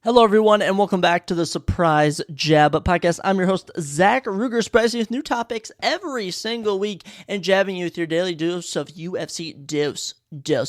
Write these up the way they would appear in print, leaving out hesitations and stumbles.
Hello, everyone, and welcome back to the Surprise Jab podcast. I'm your host, Zach Ruger, surprising you with new topics every single week and jabbing you with your daily dose of UFC dose.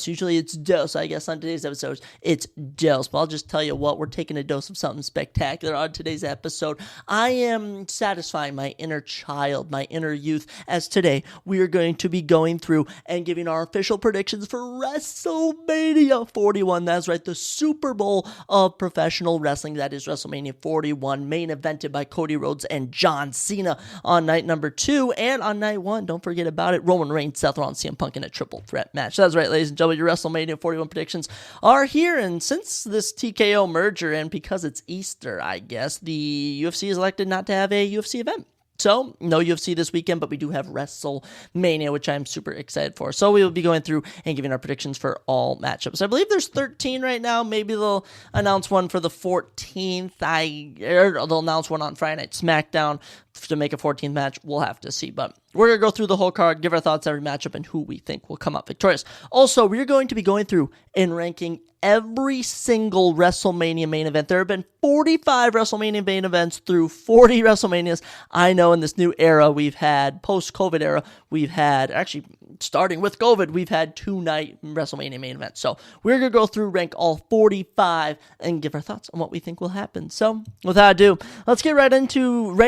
Usually it's dose. I guess on today's episode, it's dose. But I'll just tell you what, we're taking a dose of something spectacular on today's episode. I am satisfying my inner child, my inner youth, as today we are going to be going through and giving our official predictions for WrestleMania 41. That's right, the Super Bowl of professional wrestling. That is WrestleMania 41, main evented by Cody Rhodes and John Cena on night number 2. And on night 1, don't forget about it, Roman Reigns, Seth Rollins, CM Punk in a triple threat match. That's right, ladies and gentlemen, your WrestleMania 41 predictions are here. And since this TKO merger, and because it's Easter, I guess, the UFC has elected not to have a UFC event. So, no UFC this weekend, but we do have WrestleMania, which I'm super excited for. So, we will be going through and giving our predictions for all matchups. I believe there's 13 right now. Maybe they'll announce one for the 14th. They'll announce one on Friday Night SmackDown to make a 14th match. We'll have to see. But we're going to go through the whole card, give our thoughts on every matchup, and who we think will come up victorious. Also, we're going to be going through and ranking every single WrestleMania main event. There have been 45 WrestleMania main events through 40 WrestleManias. I know in this new era we've had, post-COVID era, we've had, actually starting with COVID, we've had 2-night WrestleMania main events. So we're going to go through, rank all 45, and give our thoughts on what we think will happen. So without ado, let's get right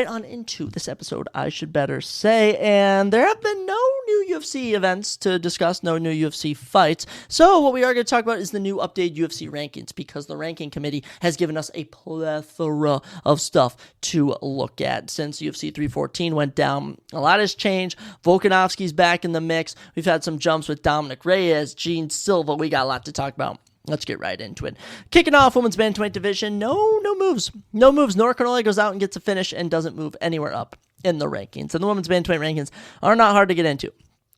on into this episode, I should better say. And there have been no new UFC events to discuss, no new UFC fights. So what we are going to talk about is the new updated UFC rankings, because the ranking committee has given us a plethora of stuff to look at. Since UFC 314 went down, a lot has changed. Volkanovski's back in the mix. We've had some jumps with Dominic Reyes, Gene Silva. We got a lot to talk about. Let's get right into it. Kicking off women's bantamweight division, no moves. Nora Kanoly goes out and gets a finish and doesn't move anywhere up in the rankings. And the women's bantamweight rankings are not hard to get into.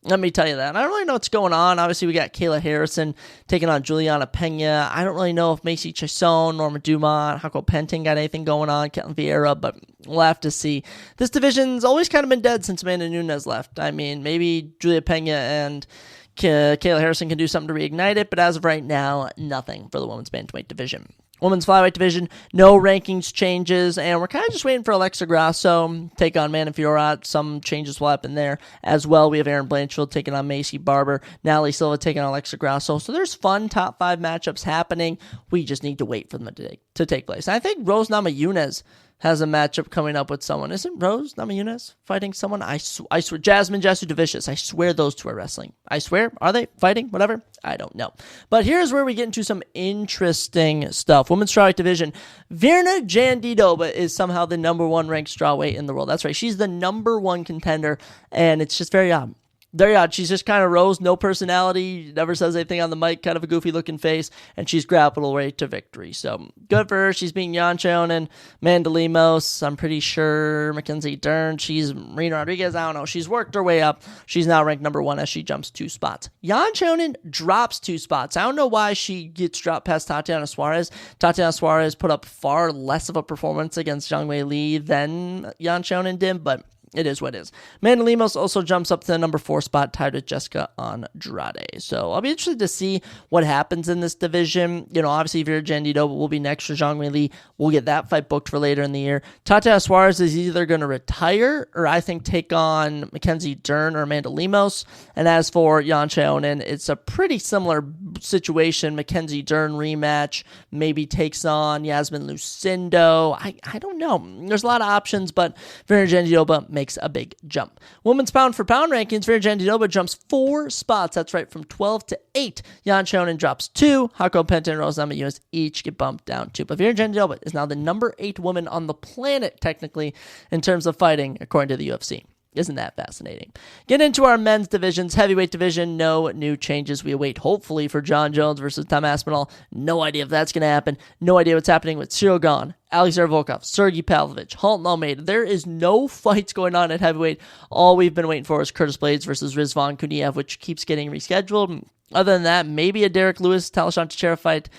Let me tell you that. I don't really know what's going on. Obviously, we got Kayla Harrison taking on Juliana Pena. I don't really know if Macy Chiasson, Norma Dumont, Hako Penting got anything going on, Ketlin Vieira, but we'll have to see. This division's always kind of been dead since Amanda Nunes left. I mean, maybe Julia Pena and Kayla Harrison can do something to reignite it, but as of right now, nothing for the women's bantamweight division. Women's flyweight division, no rankings changes, and we're kind of just waiting for Alexa Grasso take on Mana Fiorot. Some changes will happen there as well. We have Erin Blanchfield taking on Macy Barber, Natalie Silva taking on Alexa Grasso. So there's fun top 5 matchups happening. We just need to wait for them to take place. And I think Rose Namajunas has a matchup coming up with someone. Isn't Rose Namajunas fighting someone? I swear. Jasmine Jesu Devicious. I swear those two are wrestling. I swear. Are they fighting? Whatever. I don't know. But here's where we get into some interesting stuff. Women's strawweight division. Virna Jandiroba is somehow the number 1 ranked strawweight in the world. That's right. She's the number 1 contender, and it's just very odd. Very odd. She's just kind of Rose, no personality, never says anything on the mic, kind of a goofy-looking face, and she's grappled her way to victory. So, good for her. She's beating Yan Chonin, Amanda Lemos, I'm pretty sure Mackenzie Dern, she's Marina Rodriguez, I don't know. She's worked her way up. She's now ranked number 1 as she jumps 2 spots. Yan Chonin drops 2 spots. I don't know why she gets dropped past Tatiana Suarez. Tatiana Suarez put up far less of a performance against Zhang Wei Li than Yan Chonin did, but it is what it is. Amanda Lemos also jumps up to the number 4 spot, tied with Jessica Andrade. So I'll be interested to see what happens in this division. You know, obviously, Vera Jandiroba will be next for Zhang Wei Li. We'll get that fight booked for later in the year. Tatiana Suarez is either going to retire or I think take on Mackenzie Dern or Amanda Lemos. And as for Yan Chonin, it's a pretty similar situation. Mackenzie Dern rematch, maybe takes on Yasmin Lucindo. I don't know. There's a lot of options, but Vera Jandiroba makes a big jump. Women's pound for pound rankings, Vera Jandiroba jumps 4 spots. That's right, from 12 to 8. Yan Chonin drops 2. Hako Penton and Rose Namajunas each get bumped down 2. But Vera Jandiroba is now the number 8 woman on the planet, technically, in terms of fighting, according to the UFC. Isn't that fascinating? Get into our men's divisions. Heavyweight division, no new changes. We await, hopefully, for John Jones versus Tom Aspinall. No idea if that's going to happen. No idea what's happening with Cyril Gane, Alexander Volkov, Sergey Pavlovich, Halton Almeida. There is no fights going on at heavyweight. All we've been waiting for is Curtis Blades versus Rizvan Kuniev, which keeps getting rescheduled. Other than that, maybe a Derek Lewis, Talishon Teixeira fight.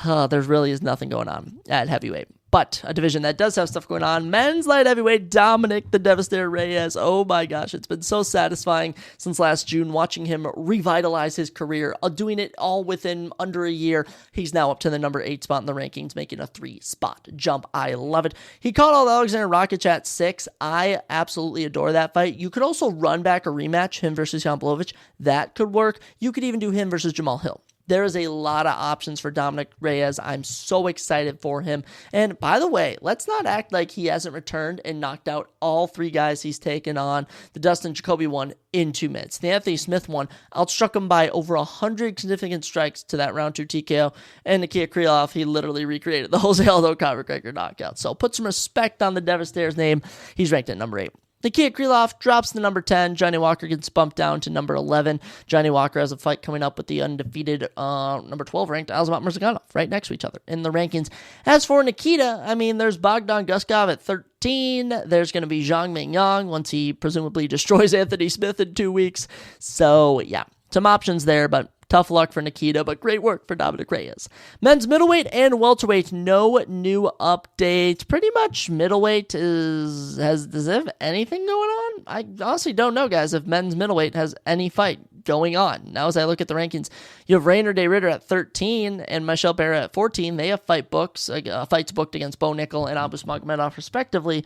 There really is nothing going on at heavyweight. But a division that does have stuff going on, men's light heavyweight, Dominic the Devastator Reyes. Oh my gosh, it's been so satisfying since last June watching him revitalize his career, doing it all within under a year. He's now up to the number 8 spot in the rankings, making a 3-spot jump. I love it. He caught all Alexander Rakic at 6. I absolutely adore that fight. You could also run back a rematch, him versus Jan Blachowicz. That could work. You could even do him versus Jamal Hill. There is a lot of options for Dominic Reyes. I'm so excited for him. And by the way, let's not act like he hasn't returned and knocked out all 3 guys he's taken on. The Dustin Jacoby one in 2 minutes. The Anthony Smith one outstruck him by over 100 significant strikes to that round 2 TKO. And Nikita Krylov, he literally recreated the Jose Aldo Conor McGregor knockout. So put some respect on the Devastator's name. He's ranked at number 8. Nikita Krylov drops to number 10. Johnny Walker gets bumped down to number 11. Johnny Walker has a fight coming up with the undefeated number 12 ranked Azamat Murzakanov right next to each other in the rankings. As for Nikita, I mean, there's Bogdan Guskov at 13. There's going to be Zhang Mingyang once he presumably destroys Anthony Smith in 2 weeks. So, yeah, some options there, but tough luck for Nikita, but great work for Dominic Reyes. Men's middleweight and welterweight, no new updates. Pretty much middleweight does it have anything going on? I honestly don't know, guys, if men's middleweight has any fight going on. Now, as I look at the rankings, you have Rainer De Ritter at 13 and Michelle Barra at 14. They have fights booked against Bo Nickel and Abus Magomedov, respectively.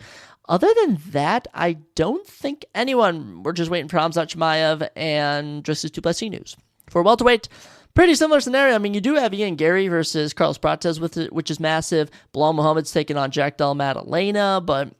Other than that, I don't think anyone. We're just waiting for Hamzat Chimaev and Dricus du Plessis news. For welterweight, pretty similar scenario. I mean, you do have Ian Gary versus Carlos Prates, which is massive. Bilal Muhammad's taking on Jack Del Maddalena, but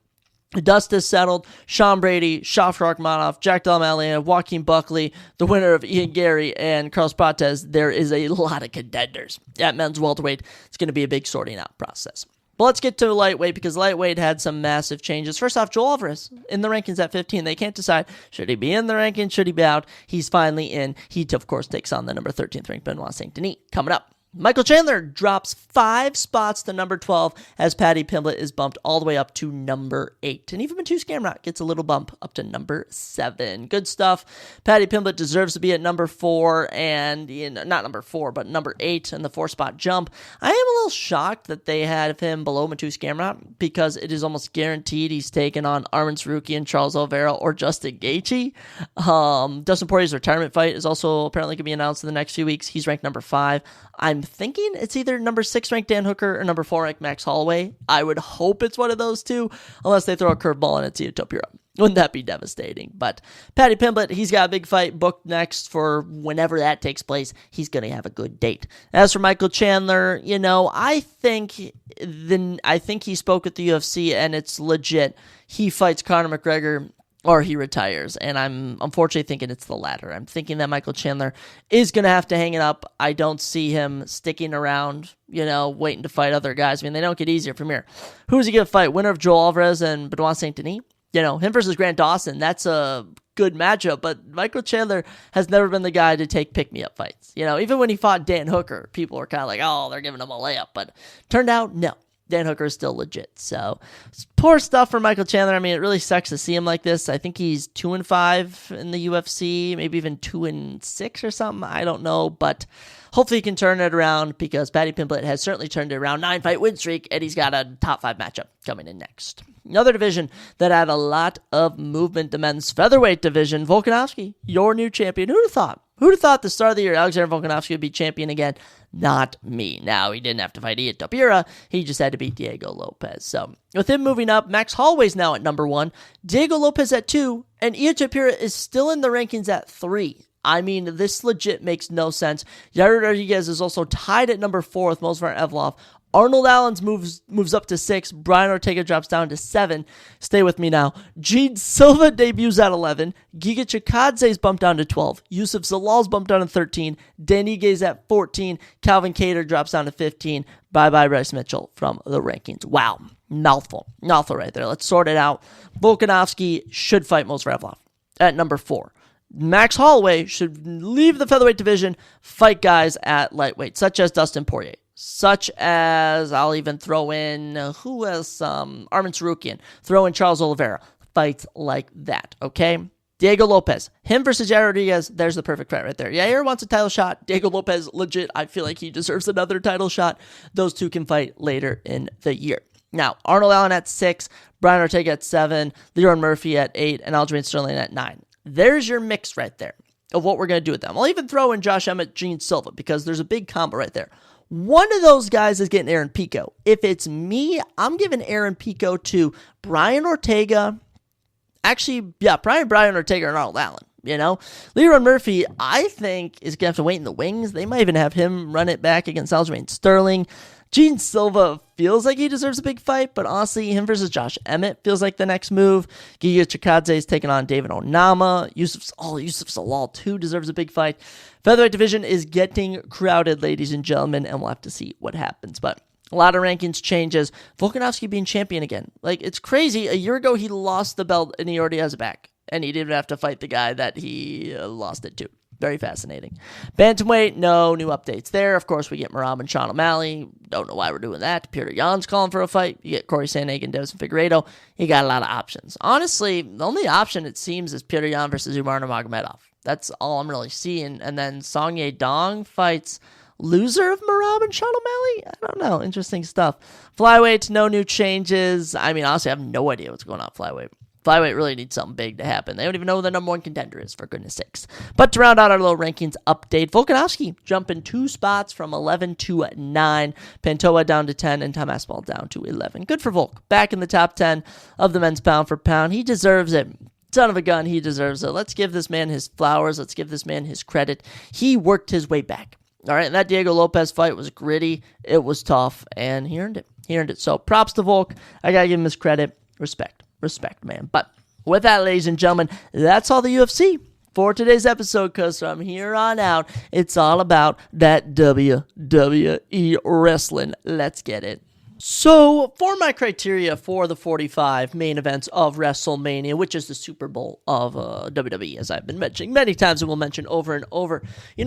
the dust is settled. Sean Brady, Shafar Rakhmonov, Jack Del Maddalena, Joaquin Buckley, the winner of Ian Gary and Carlos Prates. There is a lot of contenders. At men's welterweight, it's going to be a big sorting out process. But let's get to lightweight, because lightweight had some massive changes. First off, Joel Alvarez in the rankings at 15. They can't decide, should he be in the rankings, should he be out? He's finally in. He, of course, takes on the number 13th ranked Benoit Saint Denis. Coming up, Michael Chandler drops 5 spots to number 12 as Paddy Pimblett is bumped all the way up to number 8. And even Mateusz Gamrot gets a little bump up to number 7. Good stuff. Paddy Pimblett deserves to be at number 4 and, not number 4, but number 8 in the 4-spot jump. I am a little shocked that they had him below Mateusz Gamrot because it is almost guaranteed he's taken on Arman Tsarukyan, Charles Oliveira, or Justin Gaethje. Dustin Poirier's retirement fight is also apparently going to be announced in the next few weeks. He's ranked number 5. I'm thinking it's either number 6 ranked Dan Hooker or number 4 ranked Max Holloway. I would hope it's one of those two, unless they throw a curveball and it's Ian Topuria. Wouldn't that be devastating? But Paddy Pimblett, he's got a big fight booked next for whenever that takes place. He's going to have a good date. As for Michael Chandler, I think he spoke at the UFC and it's legit. He fights Conor McGregor or he retires, and I'm unfortunately thinking it's the latter. I'm thinking that Michael Chandler is going to have to hang it up. I don't see him sticking around, waiting to fight other guys. I mean, they don't get easier from here. Who's he going to fight? Winner of Joel Alvarez and Benoit Saint Denis? Him versus Grant Dawson, that's a good matchup, but Michael Chandler has never been the guy to take pick-me-up fights. Even when he fought Dan Hooker, people were kind of like, oh, they're giving him a layup, but turned out, no. Dan Hooker is still legit. So poor stuff for Michael Chandler. I mean, it really sucks to see him like this. I think he's 2-5 in the UFC, maybe even 2-6 or something. I don't know, but hopefully he can turn it around because Paddy Pimblett has certainly turned it around. 9-fight win streak, and he's got a top 5 matchup coming in next. Another division that had a lot of movement, the men's featherweight division. Volkanovski, your new champion. Who'd have thought? Who'd have thought at the start of the year Alexander Volkanovski would be champion again? Not me. Now, he didn't have to fight Ian Topuria. He just had to beat Diego Lopez. So, with him moving up, Max Holloway's now at number 1, Diego Lopez at 2, and Ian Topuria is still in the rankings at 3. I mean, this legit makes no sense. Yair Rodriguez is also tied at number 4 with Movsar Evloev. Arnold Allen's moves up to 6. Brian Ortega drops down to 7. Stay with me now. Gene Silva debuts at 11. Giga Chikadze's bumped down to 12. Yusuf Zalal's bumped down to 13. Danigue's at 14. Calvin Kattar drops down to 15. Bye-bye Bryce Mitchell from the rankings. Wow. Mouthful right there. Let's sort it out. Volkanovski should fight Movsar Evloev at number 4. Max Holloway should leave the featherweight division, fight guys at lightweight, such as Dustin Poirier. Such as, I'll even throw in, Arman Tsarukyan, throw in Charles Oliveira, fights like that, okay? Diego Lopez, him versus Yair Rodriguez, there's the perfect fight right there. Yair wants a title shot, Diego Lopez, legit, I feel like he deserves another title shot. Those two can fight later in the year. Now, Arnold Allen at 6, Brian Ortega at 7, Leroy Murphy at 8, and Aljamain Sterling at 9. There's your mix right there of what we're going to do with them. I'll even throw in Josh Emmett, Gene Silva, because there's a big combo right there. One of those guys is getting Aaron Pico. If it's me, I'm giving Aaron Pico to Brian Ortega. Actually, yeah, Brian Ortega and Arnold Allen. Leroy Murphy, I think, is going to have to wait in the wings. They might even have him run it back against Aljamain Sterling. Gene Silva feels like he deserves a big fight, but honestly, him versus Josh Emmett feels like the next move. Giga Chikadze is taking on David Onama. Yusuf Zalal, too, deserves a big fight. Featherweight division is getting crowded, ladies and gentlemen, and we'll have to see what happens. But a lot of rankings changes. Volkanovski being champion again. It's crazy. A year ago, he lost the belt, and he already has it back. And he didn't have to fight the guy that he lost it to. Very fascinating. Bantamweight, no new updates there. Of course, we get Merab and Sean O'Malley. Don't know why we're doing that. Peter Yan's calling for a fight. You get Corey Sandhagen, Davison Figueiredo. You got a lot of options. Honestly, the only option, it seems, is Peter Yan versus Umar Nurmagomedov. That's all I'm really seeing. And then Song Yadong fights loser of Merab and Sean O'Malley? I don't know. Interesting stuff. Flyweight, no new changes. I mean, honestly, I have no idea what's going on at flyweight. Flyweight really needs something big to happen. They don't even know who the number one contender is, for goodness sakes. But to round out our little rankings update, Volkanovski jumping 2 spots from 11 to 9. Pantoja down to 10, and Tom Aspinall down to 11. Good for Volk. Back in the top 10 of the men's pound for pound. He deserves it. Son of a gun, he deserves it. Let's give this man his flowers. Let's give this man his credit. He worked his way back. All right, and that Diego Lopez fight was gritty. It was tough, and he earned it. So props to Volk. I got to give him his credit. Respect, man. But with that, ladies and gentlemen, that's all the UFC for today's episode, because from here on out, it's all about that WWE wrestling. Let's get it. So, for my criteria for the 45 main events of WrestleMania, which is the Super Bowl of WWE, as I've been mentioning many times and will mention over and over,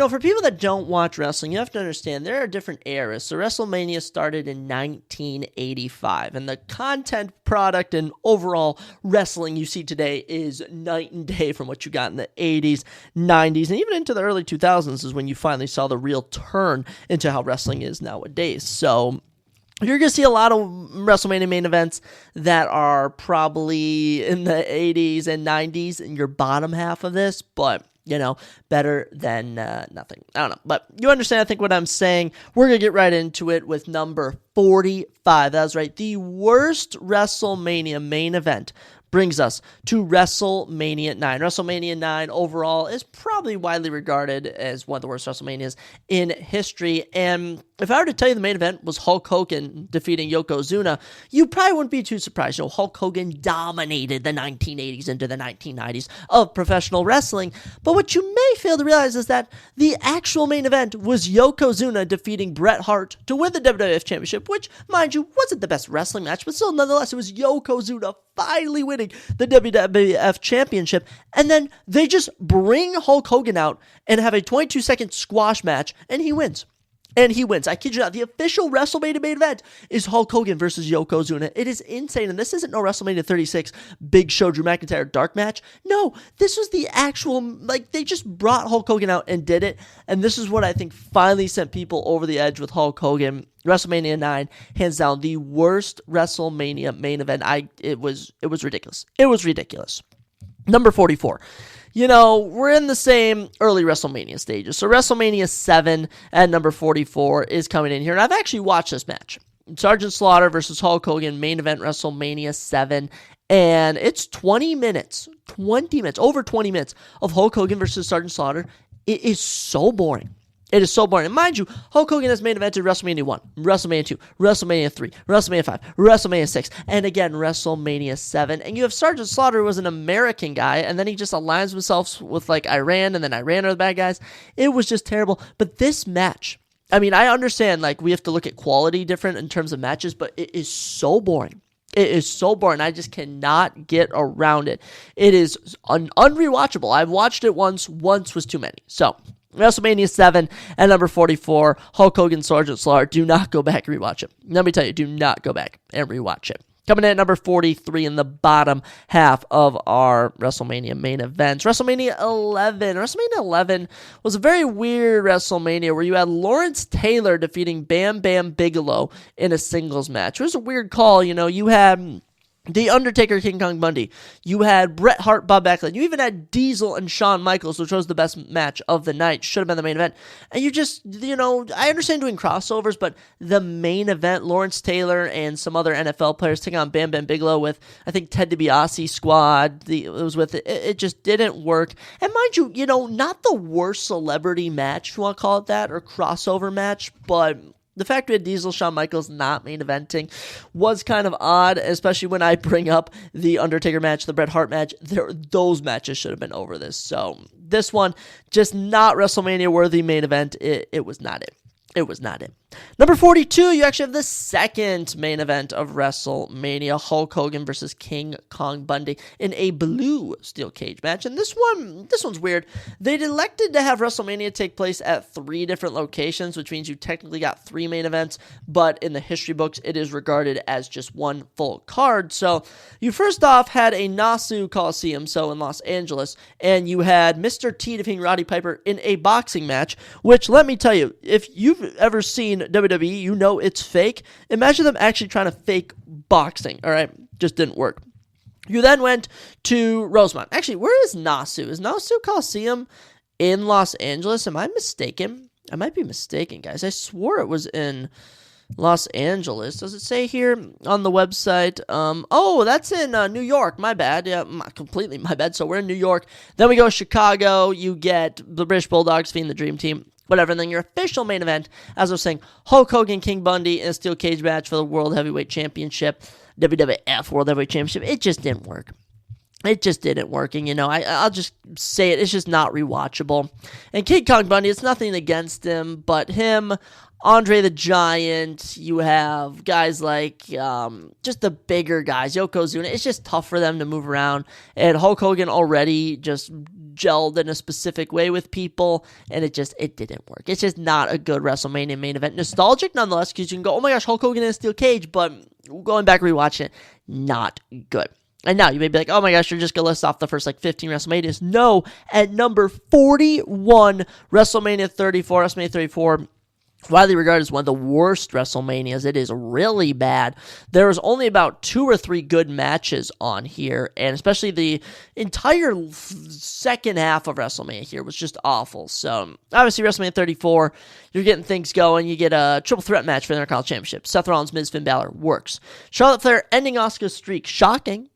for people that don't watch wrestling, you have to understand there are different eras. So, WrestleMania started in 1985, and the content, product, and overall wrestling you see today is night and day from what you got in the 80s, 90s, and even into the early 2000s is when you finally saw the real turn into how wrestling is nowadays. So, you're going to see a lot of WrestleMania main events that are probably in the 80s and 90s in your bottom half of this, but, better than nothing. I don't know, but you understand, I think, what I'm saying. We're going to get right into it with number 45. That's right, the worst WrestleMania main event brings us to WrestleMania 9. WrestleMania 9 overall is probably widely regarded as one of the worst WrestleManias in history. And if I were to tell you the main event was Hulk Hogan defeating Yokozuna, you probably wouldn't be too surprised. Hulk Hogan dominated the 1980s into the 1990s of professional wrestling. But what you may fail to realize is that the actual main event was Yokozuna defeating Bret Hart to win the WWF Championship, which, mind you, wasn't the best wrestling match, but still, nonetheless, it was Yokozuna finally winning the WWF Championship, and then they just bring Hulk Hogan out and have a 22-second squash match, and he wins. I kid you not. The official WrestleMania main event is Hulk Hogan versus Yokozuna. It is insane, and this isn't no WrestleMania 36 Big Show Drew McIntyre dark match. No, this was the actual, they just brought Hulk Hogan out and did it, and this is what I think finally sent people over the edge with Hulk Hogan. WrestleMania 9, hands down, the worst WrestleMania main event. It was ridiculous. It was ridiculous. Number 44. We're in the same early WrestleMania stages. So WrestleMania 7 at number 44 is coming in here. And I've actually watched this match. Sergeant Slaughter versus Hulk Hogan, main event WrestleMania 7. And it's 20 minutes, over 20 minutes of Hulk Hogan versus Sergeant Slaughter. It is so boring. It is so boring. And mind you, Hulk Hogan has main evented WrestleMania 1, WrestleMania 2, WrestleMania 3, WrestleMania 5, WrestleMania 6, and again, WrestleMania 7. And you have Sergeant Slaughter, who was an American guy, and then he just aligns himself with, Iran, and then Iran are the bad guys. It was just terrible. But this match, I understand, we have to look at quality different in terms of matches, but it is so boring. It is so boring. I just cannot get around it. It is unrewatchable. I've watched it once. Once was too many. So, WrestleMania 7 at number 44, Hulk Hogan, Sergeant Slaughter. Do not go back and rewatch it. Let me tell you, do not go back and rewatch it. Coming in at number 43 in the bottom half of our WrestleMania main events. WrestleMania 11. WrestleMania 11 was a very weird WrestleMania where you had Lawrence Taylor defeating Bam Bam Bigelow in a singles match. It was a weird call. You had The Undertaker, King Kong Bundy. You had Bret Hart, Bob Backlund. You even had Diesel and Shawn Michaels, which was the best match of the night. Should have been the main event. And you just, I understand doing crossovers, but the main event, Lawrence Taylor and some other NFL players taking on Bam Bam Bigelow with, I think, Ted DiBiase squad. It was with it. It just didn't work. And mind you, not the worst celebrity match, if you want to call it that, or crossover match, but the fact we had Diesel, Shawn Michaels not main eventing was kind of odd, especially when I bring up the Undertaker match, the Bret Hart match. Those matches should have been over this. So this one, just not WrestleMania worthy main event. It was not it. It was not it. Number 42, you actually have the second main event of WrestleMania, Hulk Hogan versus King Kong Bundy in a blue steel cage match. And this one's weird. They'd elected to have WrestleMania take place at 3 different locations, which means you technically got 3 main events, but in the history books, it is regarded as just one full card. So you first off had a Nassau Coliseum, so in Los Angeles, and you had Mr. T defeating Roddy Piper in a boxing match, which, let me tell you, if you've ever seen WWE, you know it's fake. Imagine them actually trying to fake boxing, all right? Just didn't work. You then went to Rosemont. Actually, where is Nassau? Is Nassau Coliseum in Los Angeles? Am I mistaken? I might be mistaken, guys. I swore it was in Los Angeles. Does it say here on the website? That's in New York. My bad. Yeah, completely my bad. So we're in New York. Then we go to Chicago. You get the British Bulldogs being the Dream Team. Whatever, and then your official main event, as I was saying, Hulk Hogan, King Bundy in a steel cage match for the World Heavyweight Championship, WWF World Heavyweight Championship. It just didn't work. It just didn't work, and I'll just say it, it's just not rewatchable. And King Kong Bundy, it's nothing against him, but him, Andre the Giant, you have guys like just the bigger guys, Yokozuna, it's just tough for them to move around, and Hulk Hogan already just gelled in a specific way with people, and it didn't work. It's just not a good WrestleMania main event. Nostalgic nonetheless, because you can go, oh my gosh, Hulk Hogan in a steel cage, but going back rewatching it, not good. And now you may be like, oh my gosh, you're just going to list off the first 15 WrestleManias. No, at number 41, WrestleMania 34, WrestleMania 34, widely regarded as one of the worst WrestleManias. It is really bad. There was only about 2 or 3 good matches on here, and especially the entire second half of WrestleMania here was just awful. So, obviously, WrestleMania 34, you're getting things going. You get a triple threat match for the Intercontinental Championship. Seth Rollins, Miz, Finn Balor, works. Charlotte Flair ending Asuka's streak. Shocking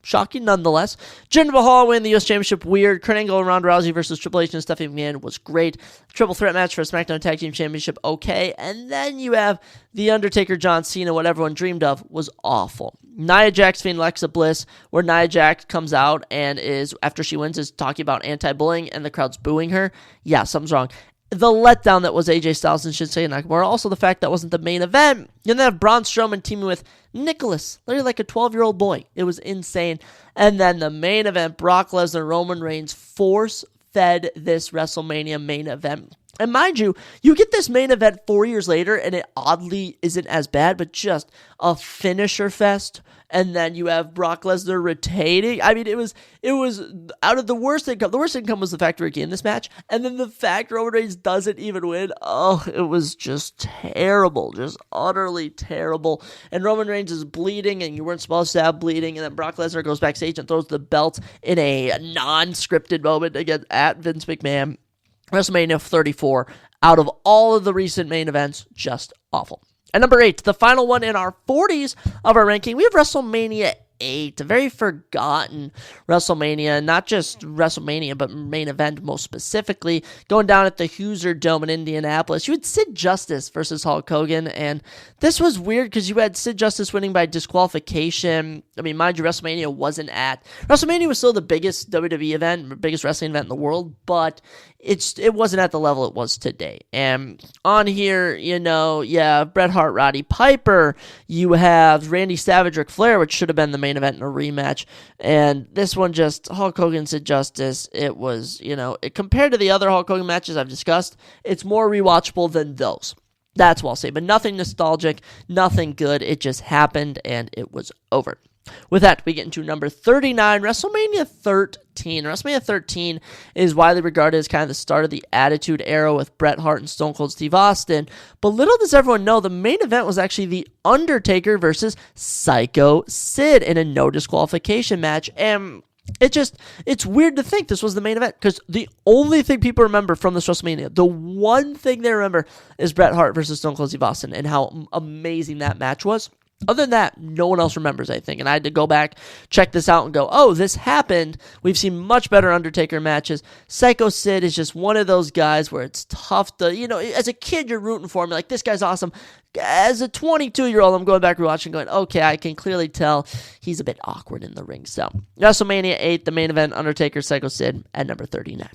nonetheless. Jinder Mahal winning the U.S. Championship. Weird. Kurt Angle and Ronda Rousey versus Triple H and Stephanie McMahon was great. Triple threat match for a SmackDown Tag Team Championship. Okay. And then you have The Undertaker, John Cena, what everyone dreamed of, was awful. Nia Jax being Alexa Bliss, where Nia Jax comes out and is, after she wins, is talking about anti-bullying and the crowd's booing her. Yeah, something's wrong. The letdown that was AJ Styles and Shinsuke Nakamura, also the fact that wasn't the main event. You then have Braun Strowman teaming with Nicholas, literally like a 12-year-old boy. It was insane. And then the main event, Brock Lesnar, Roman Reigns, force-fed this WrestleMania main event. And mind you, you get this main event 4 years later, and it oddly isn't as bad, but just a finisher fest. And then you have Brock Lesnar retaining. I mean, it was out of the worst income. The worst income was the fact Ricky in this match, and then the fact Roman Reigns doesn't even win. Oh, it was just terrible, just utterly terrible. And Roman Reigns is bleeding, and you weren't supposed to have bleeding. And then Brock Lesnar goes backstage and throws the belt in a non-scripted moment again at Vince McMahon. WrestleMania 34, out of all of the recent main events, just awful. At number 8, the final one in our 40s of our ranking, we have WrestleMania 8, a very forgotten WrestleMania, not just WrestleMania, but main event most specifically, going down at the Hoosier Dome in Indianapolis. You had Sid Justice versus Hulk Hogan, and this was weird because you had Sid Justice winning by disqualification. I mean, mind you, WrestleMania was still the biggest WWE event, biggest wrestling event in the world, but it wasn't at the level it was today. And on here, Bret Hart, Roddy Piper, you have Randy Savage, Ric Flair, which should have been the main event in a rematch. And this one just, Hulk Hogan, Sid Justice, it was, compared to the other Hulk Hogan matches I've discussed, it's more rewatchable than those. That's what I'll say. But nothing nostalgic, nothing good. It just happened and it was over. With that, we get into number 39, WrestleMania 13. WrestleMania 13 is widely regarded as kind of the start of the Attitude Era with Bret Hart and Stone Cold Steve Austin. But little does everyone know, the main event was actually The Undertaker versus Psycho Sid in a no disqualification match. And it's weird to think this was the main event, because the only thing people remember from this WrestleMania, the one thing they remember, is Bret Hart versus Stone Cold Steve Austin and how amazing that match was. Other than that, no one else remembers, I think. And I had to go back, check this out, and go, oh, this happened. We've seen much better Undertaker matches. Psycho Sid is just one of those guys where it's tough to, as a kid, you're rooting for him. You're like, this guy's awesome. As a 22-year-old, I'm going back rewatching going, okay, I can clearly tell he's a bit awkward in the ring. So, WrestleMania 8, the main event, Undertaker, Psycho Sid, at number 39.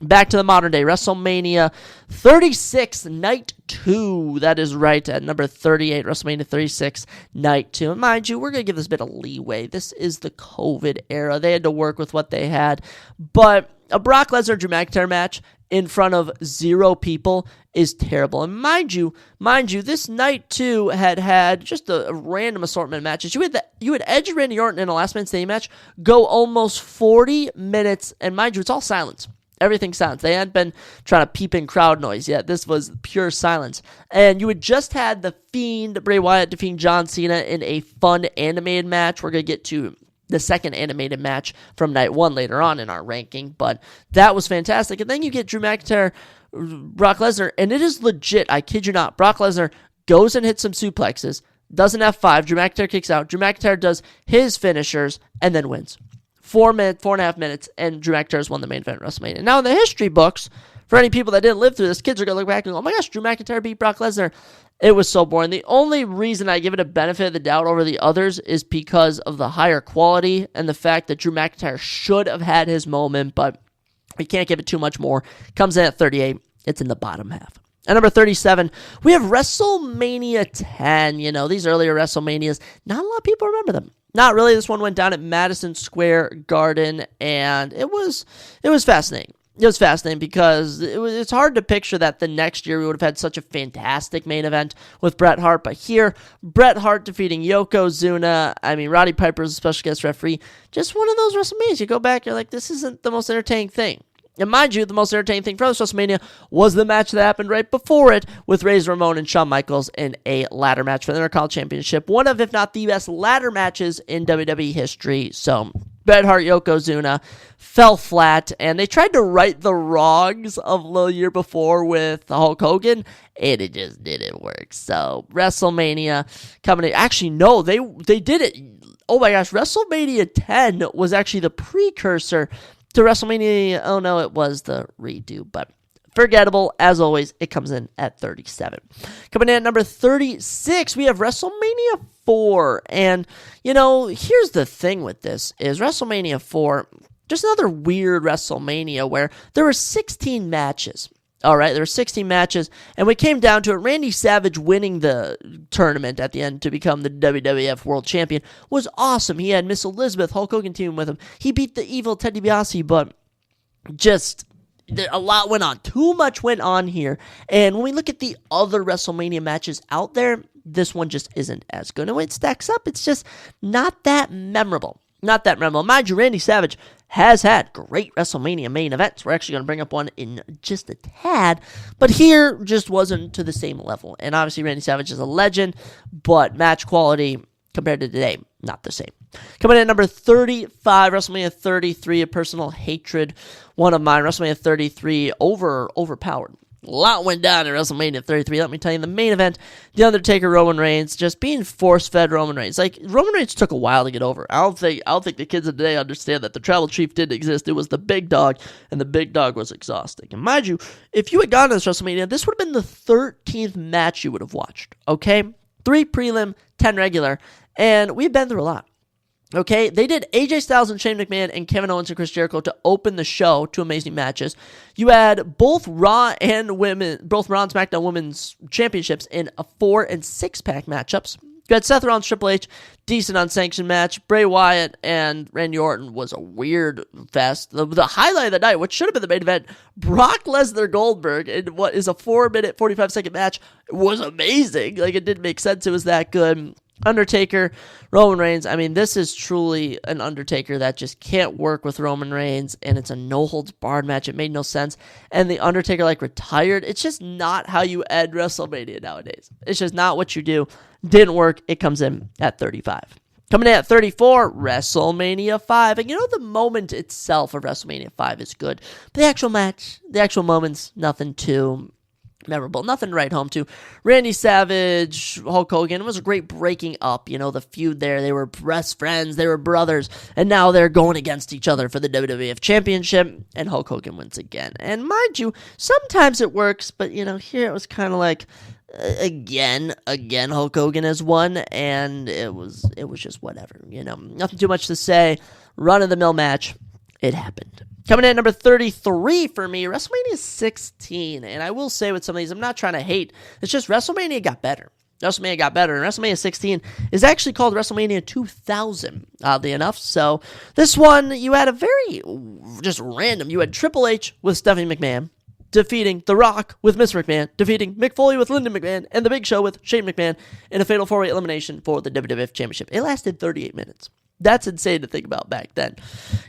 Back to the modern day, WrestleMania 36, Night 2. That is right, at number 38, WrestleMania 36, Night 2. And mind you, we're going to give this a bit of leeway. This is the COVID era. They had to work with what they had. But a Brock Lesnar-Drew McIntyre match in front of 0 people is terrible. And mind you, this Night 2 had just a random assortment of matches. You had Edge and Randy Orton in a last man standing match go almost 40 minutes. And mind you, it's all silence. Everything silence. They hadn't been trying to peep in crowd noise yet. This was pure silence. And you had just had The Fiend, Bray Wyatt, defeating John Cena in a fun animated match. We're going to get to the second animated match from Night 1 later on in our ranking. But that was fantastic. And then you get Drew McIntyre, Brock Lesnar, and it is legit. I kid you not. Brock Lesnar goes and hits some suplexes, doesn't have 5. Drew McIntyre kicks out. Drew McIntyre does his finishers and then wins. 4.5 minutes, and Drew McIntyre has won the main event at WrestleMania. Now, in the history books, for any people that didn't live through this, kids are going to look back and go, oh my gosh, Drew McIntyre beat Brock Lesnar. It was so boring. The only reason I give it a benefit of the doubt over the others is because of the higher quality and the fact that Drew McIntyre should have had his moment, but we can't give it too much more. Comes in at 38. It's in the bottom half. At number 37, we have WrestleMania 10. These earlier WrestleManias, not a lot of people remember them. Not really. This one went down at Madison Square Garden, and it was fascinating. It was fascinating because it's hard to picture that the next year we would have had such a fantastic main event with Bret Hart. But here, Bret Hart defeating Yokozuna. Roddy Piper is a special guest referee. Just one of those WrestleManias. You go back, you're like, this isn't the most entertaining thing. And mind you, the most entertaining thing from this WrestleMania was the match that happened right before it with Razor Ramon and Shawn Michaels in a ladder match for the Intercontinental Championship. One of, if not the best ladder matches in WWE history. So, Bret Hart, Yokozuna fell flat, and they tried to right the wrongs of the year before with Hulk Hogan, and it just didn't work. So, WrestleMania coming in. Actually, no, they did it. Oh my gosh, WrestleMania 10 was actually the precursor to WrestleMania. Oh no, it was the redo, but forgettable. As always, it comes in at 37. Coming in at number 36, we have WrestleMania 4. And, here's the thing with this, is WrestleMania 4, just another weird WrestleMania where there were 16 matches. All right, there were 16 matches, and we came down to it. Randy Savage winning the tournament at the end to become the WWF World Champion was awesome. He had Miss Elizabeth, Hulk Hogan teaming with him. He beat the evil Ted DiBiase, but just a lot went on. Too much went on here. And when we look at the other WrestleMania matches out there, this one just isn't as good. And when it stacks up, it's just not that memorable. Not that memorable. Mind you, Randy Savage has had great WrestleMania main events. We're actually going to bring up one in just a tad, but here just wasn't to the same level. And obviously, Randy Savage is a legend, but match quality compared to today, not the same. Coming in at number 35, WrestleMania 33, a personal hatred, one of mine. WrestleMania 33, overpowered. A lot went down at WrestleMania 33. Let me tell you, the main event, The Undertaker, Roman Reigns, just being force-fed Roman Reigns. Like, Roman Reigns took a while to get over. I don't think the kids of today understand that the tribal chief didn't exist. It was the big dog, and the big dog was exhausting. And mind you, if you had gone to this WrestleMania, this would have been the 13th match you would have watched, okay? 3 prelim, 10 regular, and we've been through a lot. Okay, they did AJ Styles and Shane McMahon and Kevin Owens and Chris Jericho to open the show, 2 amazing matches. You had both Raw and SmackDown Women's Championships in a 4- and 6-pack matchups. You had Seth Rollins, Triple H, decent unsanctioned match. Bray Wyatt and Randy Orton was a weird fest. The highlight of the night, which should have been the main event, Brock Lesnar Goldberg in what is a 4-minute, 45-second match, was amazing. Like, it didn't make sense. It was that good. Undertaker, Roman Reigns. I mean, this is truly an Undertaker that just can't work with Roman Reigns, and it's a no-holds-barred match. It made no sense, and the Undertaker, retired. It's just not how you end WrestleMania nowadays. It's just not what you do. Didn't work. It comes in at 35. Coming in at 34, WrestleMania 5. And the moment itself of WrestleMania 5 is good. But the actual match, the actual moments, nothing too memorable. Nothing to write home to. Randy Savage, Hulk Hogan, it was a great breaking up. The feud there. They were best friends. They were brothers. And now they're going against each other for the WWF Championship. And Hulk Hogan wins again. And mind you, sometimes it works. But, here it was kind of like... Again, Hulk Hogan has won, and it was just whatever, nothing too much to say. Run-of-the-mill match, it happened. Coming in at number 33 for me, WrestleMania 16, and I will say with some of these, I'm not trying to hate, it's just WrestleMania got better. And WrestleMania 16 is actually called WrestleMania 2000, oddly enough. So this one, you had a very just random, you had Triple H with Stephanie McMahon, defeating The Rock with Mr. McMahon, defeating Mick Foley with Lyndon McMahon, and The Big Show with Shane McMahon in a fatal 4-way elimination for the WWF Championship. It lasted 38 minutes. That's insane to think about back then.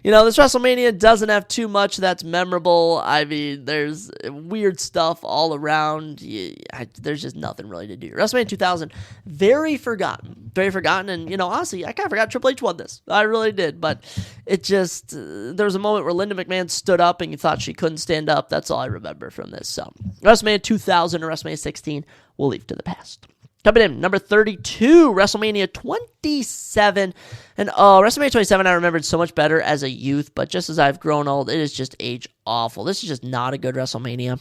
This WrestleMania doesn't have too much that's memorable. I mean, there's weird stuff all around. There's just nothing really to do. WrestleMania 2000, very forgotten. And, honestly, I kind of forgot Triple H won this. I really did. But it just, there was a moment where Linda McMahon stood up and you thought she couldn't stand up. That's all I remember from this. So, WrestleMania 2000 and WrestleMania 16, we'll leave to the past. Coming in, number 32, WrestleMania 27. And WrestleMania 27 I remembered so much better as a youth, but just as I've grown old, it is just age awful. This is just not a good WrestleMania.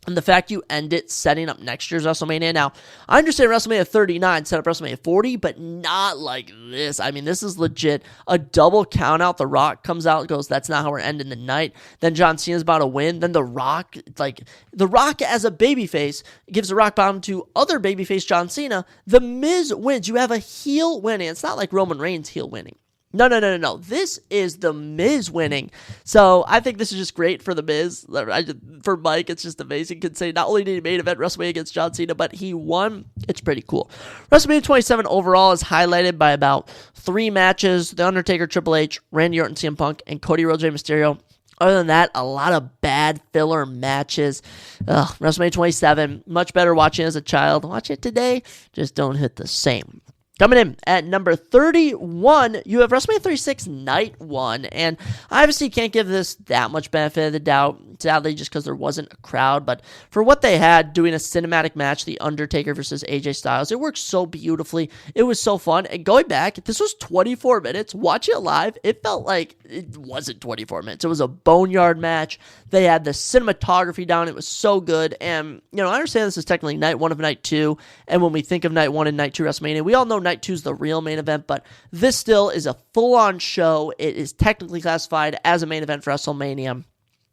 And the fact you end it setting up next year's WrestleMania. Now, I understand WrestleMania 39 set up WrestleMania 40, but not like this. I mean, this is legit a double count out. The Rock comes out and goes, that's not how we're ending the night. Then John Cena's about to win. Then The Rock as a babyface gives the rock bottom to other babyface John Cena. The Miz wins. You have a heel winning. It's not like Roman Reigns heel winning. No. This is The Miz winning. So I think this is just great for The Miz. For Mike, it's just amazing. Can say not only did he main event WrestleMania against John Cena, but he won. It's pretty cool. WrestleMania 27 overall is highlighted by about 3 matches. The Undertaker, Triple H, Randy Orton, CM Punk, and Cody Rhodes, Rey Mysterio. Other than that, a lot of bad filler matches. WrestleMania 27, much better watching as a child. Watch it today, just don't hit the same. Coming in at number 31, you have WrestleMania 36 Night 1, and I obviously can't give this that much benefit of the doubt, sadly, just because there wasn't a crowd, but for what they had, doing a cinematic match, The Undertaker versus AJ Styles, it worked so beautifully, it was so fun, and going back, this was 24 minutes, watching it live, it felt like it wasn't 24 minutes, it was a boneyard match, they had the cinematography down, it was so good, and, I understand this is technically Night 1 of Night 2, and when we think of Night 1 and Night 2 WrestleMania, we all know Night 2 is the real main event, but this still is a full-on show. It is technically classified as a main event for WrestleMania.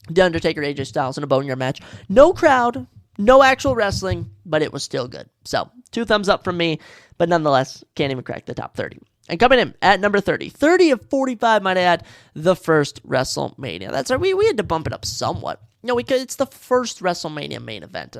The Undertaker, AJ Styles in a boneyard match. No crowd, no actual wrestling, but it was still good. So, 2 thumbs up from me, but nonetheless, can't even crack the top 30. And coming in at number 30, 30 of 45, might I add, the first WrestleMania. That's right, we had to bump it up somewhat. It's the first WrestleMania main event.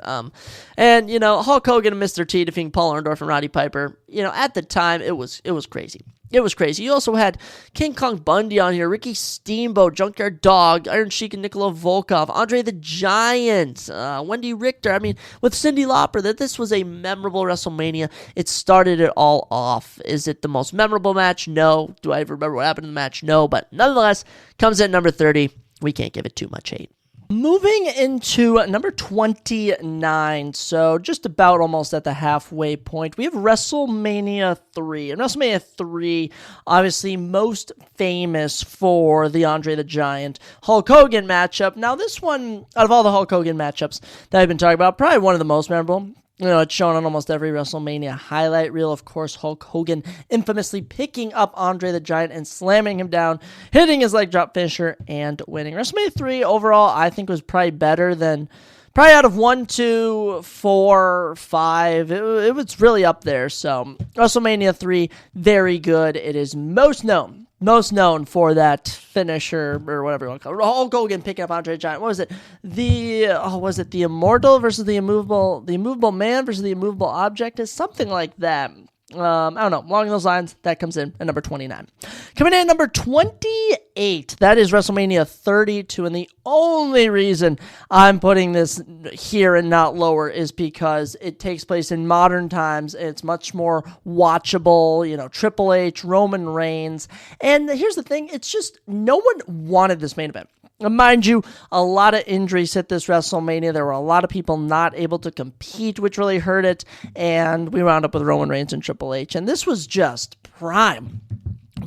And Hulk Hogan and Mr. T defeating Paul Orndorff and Roddy Piper. At the time, it was crazy. It was crazy. You also had King Kong Bundy on here, Ricky Steamboat, Junkyard Dog, Iron Sheik and Nicola Volkov, Andre the Giant, Wendy Richter. I mean, with Cyndi Lauper, that this was a memorable WrestleMania. It started it all off. Is it the most memorable match? No. Do I ever remember what happened in the match? No. But nonetheless, comes in at number 30. We can't give it too much hate. Moving into number 29, so just about almost at the halfway point, we have WrestleMania 3. And WrestleMania 3, obviously most famous for the Andre the Giant Hulk Hogan matchup. Now this one, out of all the Hulk Hogan matchups that I've been talking about, probably one of the most memorable. It's shown on almost every WrestleMania highlight reel. Of course, Hulk Hogan infamously picking up Andre the Giant and slamming him down, hitting his leg drop finisher, and winning. WrestleMania 3 overall, I think, was probably better than, probably out of 1, 2, 4, 5. It was really up there. So, WrestleMania 3, very good. It is most known for that finisher, or whatever you want to call it. Hulk Hogan picking up Andre the Giant. What was it? Was it the Immortal versus the Immovable Man versus the Immovable Object? Is something like that. I don't know. Along those lines, that comes in at number 29. Coming in at number 28, that is WrestleMania 32. And the only reason I'm putting this here and not lower is because it takes place in modern times. It's much more watchable, Triple H, Roman Reigns. And here's the thing. It's just no one wanted this main event. Mind you, a lot of injuries hit this WrestleMania. There were a lot of people not able to compete, which really hurt it. And we wound up with Roman Reigns and Triple H. And this was just prime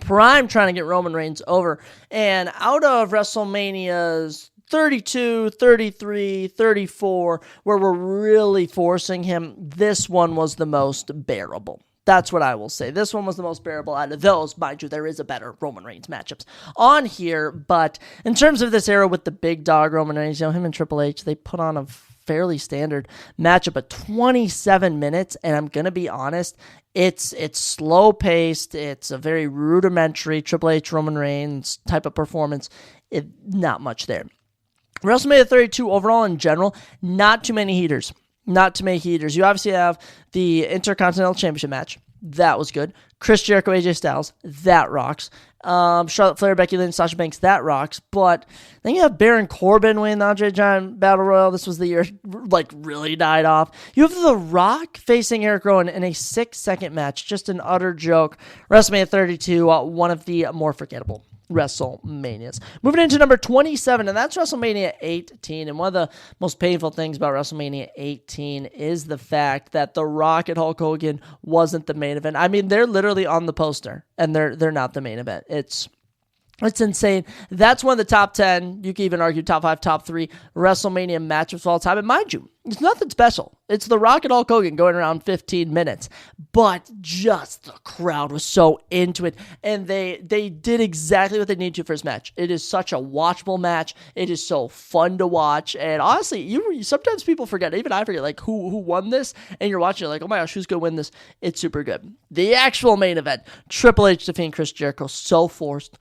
trying to get Roman Reigns over. And out of WrestleMania's 32, 33, 34, where we're really forcing him, this one was the most bearable. That's what I will say. This one was the most bearable out of those. Mind you, there is a better Roman Reigns matchups on here. But in terms of this era with the big dog Roman Reigns, him and Triple H, they put on a fairly standard matchup of 27 minutes. And I'm going to be honest, it's slow paced. It's a very rudimentary Triple H, Roman Reigns type of performance. Not much there. WrestleMania 32 overall in general, not too many heaters. Not too many heaters. You obviously have the Intercontinental Championship match. That was good. Chris Jericho, AJ Styles. That rocks. Charlotte Flair, Becky Lynch, Sasha Banks. That rocks. But then you have Baron Corbin winning the Andre Giant Battle Royal. This was the year really died off. You have The Rock facing Eric Rowan in a 6-second match. Just an utter joke. WrestleMania 32, one of the more forgettable WrestleManias. Moving into number 27, and that's WrestleMania 18. And one of the most painful things about WrestleMania 18 is the fact that The Rock and Hulk Hogan wasn't the main event. I mean, they're literally on the poster, and they're not the main event. It's insane. That's one of the top 10, you can even argue top 5, top 3 WrestleMania matchups of all time. And mind you, it's nothing special. It's The Rock and Hulk Hogan going around 15 minutes. But just the crowd was so into it. And they did exactly what they needed to for this match. It is such a watchable match. It is so fun to watch. And honestly, sometimes people forget, even I forget, who won this. And you're watching it oh my gosh, who's going to win this? It's super good. The actual main event, Triple H defeating Chris Jericho. So forced.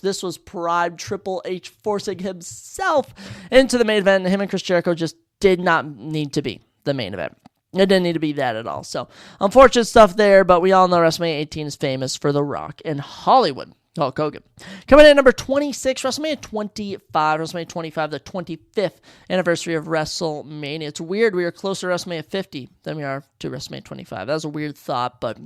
This was prime Triple H forcing himself into the main event. Him and Chris Jericho just did not need to be the main event. It didn't need to be that at all. So, unfortunate stuff there, but we all know WrestleMania 18 is famous for The Rock and Hollywood. Hulk Hogan. Coming in at number 26, WrestleMania 25. WrestleMania 25, the 25th anniversary of WrestleMania. It's weird. We are closer to WrestleMania 50 than we are to WrestleMania 25. That was a weird thought, but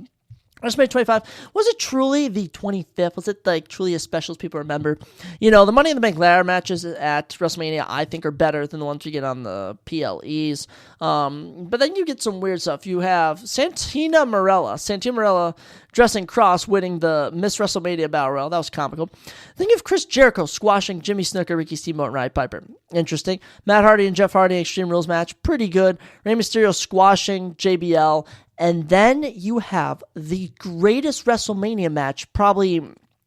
WrestleMania 25, was it truly the 25th? Was it truly as special as people remember? The Money in the Bank ladder matches at WrestleMania, I think, are better than the ones we get on the PLEs. But then you get some weird stuff. You have Santina Marella dressing Cross, winning the Miss WrestleMania Battle Royal. That was comical. Then you have Chris Jericho squashing Jimmy Snuka, Ricky Steamboat, and Roddy Piper. Interesting. Matt Hardy and Jeff Hardy Extreme Rules match. Pretty good. Rey Mysterio squashing JBL. And then you have the greatest WrestleMania match, probably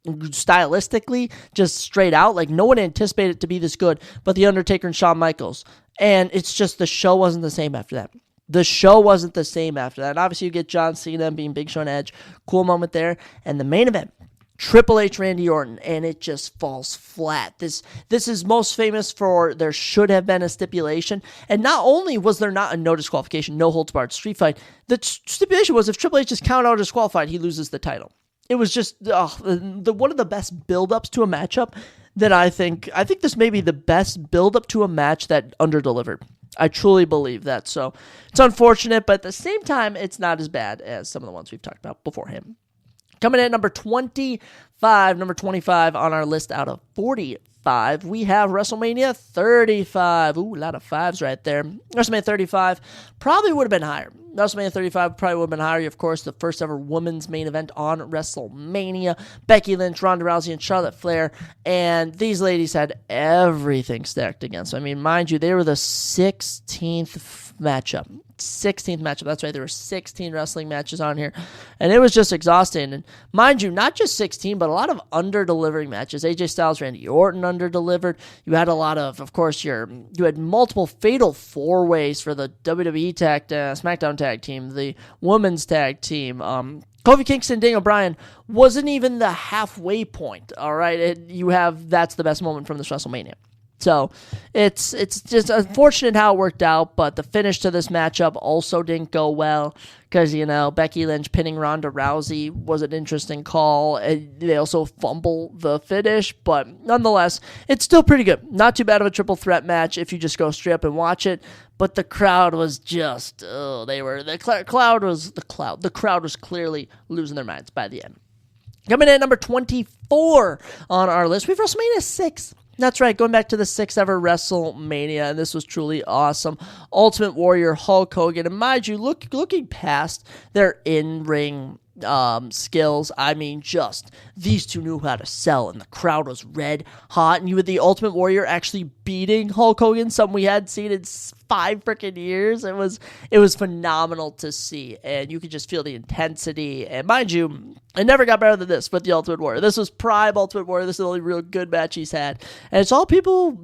stylistically, just straight out. No one anticipated it to be this good, but The Undertaker and Shawn Michaels. And it's just the show wasn't the same after that. And obviously you get John Cena being Big Show and Edge. Cool moment there. And the main event, Triple H, Randy Orton, and it just falls flat. This is most famous for there should have been a stipulation, and not only was there not a no disqualification, no holds barred street fight, the stipulation was if Triple H is counted out or disqualified, he loses the title. It was just one of the best build-ups to a matchup that I think this may be the best build-up to a match that under-delivered. I truly believe that, so it's unfortunate, but at the same time, it's not as bad as some of the ones we've talked about before him. Coming in at number 25 on our list out of 45, we have WrestleMania 35. Ooh, a lot of fives right there. WrestleMania 35 probably would have been higher. WrestleMania 35 probably would have been higher. Of course, the first ever women's main event on WrestleMania. Becky Lynch, Ronda Rousey, and Charlotte Flair. And these ladies had everything stacked against them. I mean, mind you, they were the 16th matchup. That's right. There were 16 wrestling matches on here. And it was just exhausting. And mind you, not just 16, but a lot of under-delivering matches. AJ Styles, Randy Orton under-delivered. You had a lot of course, you had multiple fatal four-ways for the WWE SmackDown tag team, the women's tag team. Kofi Kingston, Daniel Bryan wasn't even the halfway point. All right. That's the best moment from this WrestleMania. So it's just unfortunate how it worked out, but the finish to this matchup also didn't go well because, Becky Lynch pinning Ronda Rousey was an interesting call. And they also fumble the finish, but nonetheless, it's still pretty good. Not too bad of a triple threat match if you just go straight up and watch it, but the crowd was just, the crowd was clearly losing their minds by the end. Coming in at number 24 on our list, we have WrestleMania 6. That's right, going back to the 6th ever WrestleMania, and this was truly awesome. Ultimate Warrior, Hulk Hogan, and mind you, looking past their in-ring skills, I mean, just these two knew how to sell, and the crowd was red hot, and you had the Ultimate Warrior actually beating Hulk Hogan, something we hadn't seen in 5 freaking years. It was phenomenal to see, and you could just feel the intensity. And mind you, it never got better than this with the Ultimate Warrior. This was prime Ultimate Warrior. This is the only real good match he's had, and it's all people.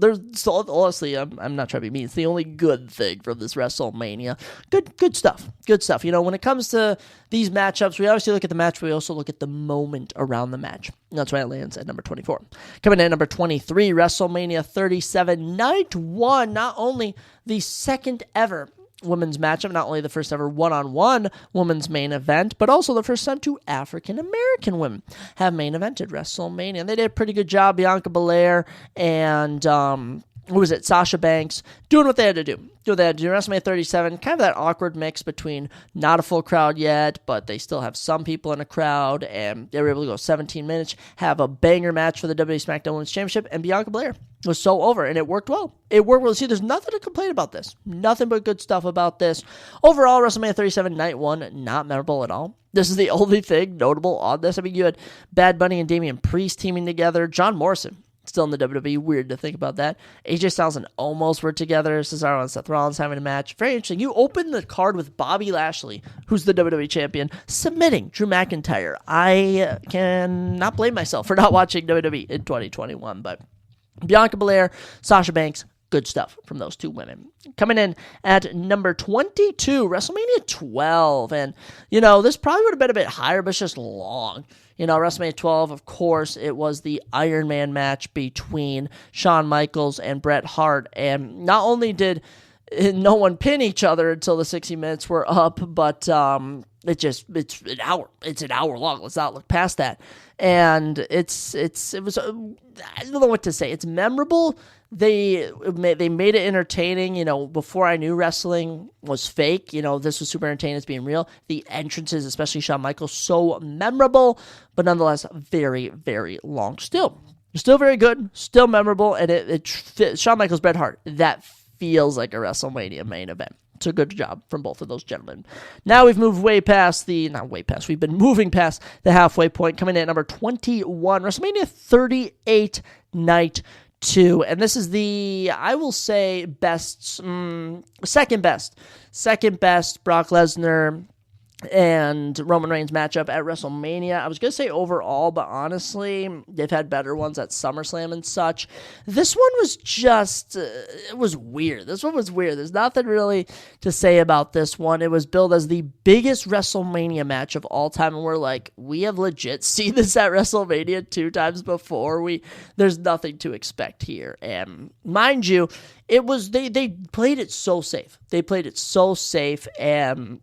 Honestly, I'm not trying to be mean. It's the only good thing from this WrestleMania. Good stuff. Good stuff. When it comes to these matchups, we obviously look at the match, but we also look at the moment around the match. And that's why it lands at number 24. Coming in at number 23, WrestleMania 37, Night 1. Not only the second ever women's matchup, not only the first ever one-on-one women's main event, but also the first time two African-American women have main evented WrestleMania. And they did a pretty good job. Bianca Belair and Sasha Banks doing what they had to do. WrestleMania 37, kind of that awkward mix between not a full crowd yet, but they still have some people in a crowd, and they were able to go 17 minutes, have a banger match for the WWE SmackDown Women's Championship, and Bianca Belair was so over, and it worked well. It worked well. See, there's nothing to complain about this. Nothing but good stuff about this. Overall, WrestleMania 37, Night 1, not memorable at all. This is the only thing notable on this. I mean, you had Bad Bunny and Damian Priest teaming together. John Morrison still in the WWE. Weird to think about that. AJ Styles and Omos were together. Cesaro and Seth Rollins having a match. Very interesting. You open the card with Bobby Lashley, who's the WWE champion, submitting Drew McIntyre. I cannot blame myself for not watching WWE in 2021, but Bianca Belair, Sasha Banks, good stuff from those two women. Coming in at number 22, WrestleMania 12. And, this probably would have been a bit higher, but it's just long. WrestleMania 12, of course, it was the Iron Man match between Shawn Michaels and Bret Hart. And not only did no one pin each other until the 60 minutes were up, but it's an hour. It's an hour long. Let's not look past that. And it was I don't know what to say. It's memorable. They made it entertaining. Before I knew wrestling was fake, this was super entertaining as being real. The entrances, especially Shawn Michaels, so memorable, but nonetheless very, very long. Still very good, still memorable, and it Shawn Michaels, Bret Hart, that feels like a WrestleMania main event. So good job from both of those gentlemen. Now we've moved we've been moving past the halfway point, coming in at number 21, WrestleMania 38, Night 2. And this is the, I will say, second best Brock Lesnar and Roman Reigns matchup at WrestleMania. I was going to say overall, but honestly, they've had better ones at SummerSlam and such. This one was just, it was weird. This one was weird. There's nothing really to say about this one. It was billed as the biggest WrestleMania match of all time, and we're like, we have legit seen this at WrestleMania 2 times before. There's nothing to expect here. And mind you, it was, they played it so safe. And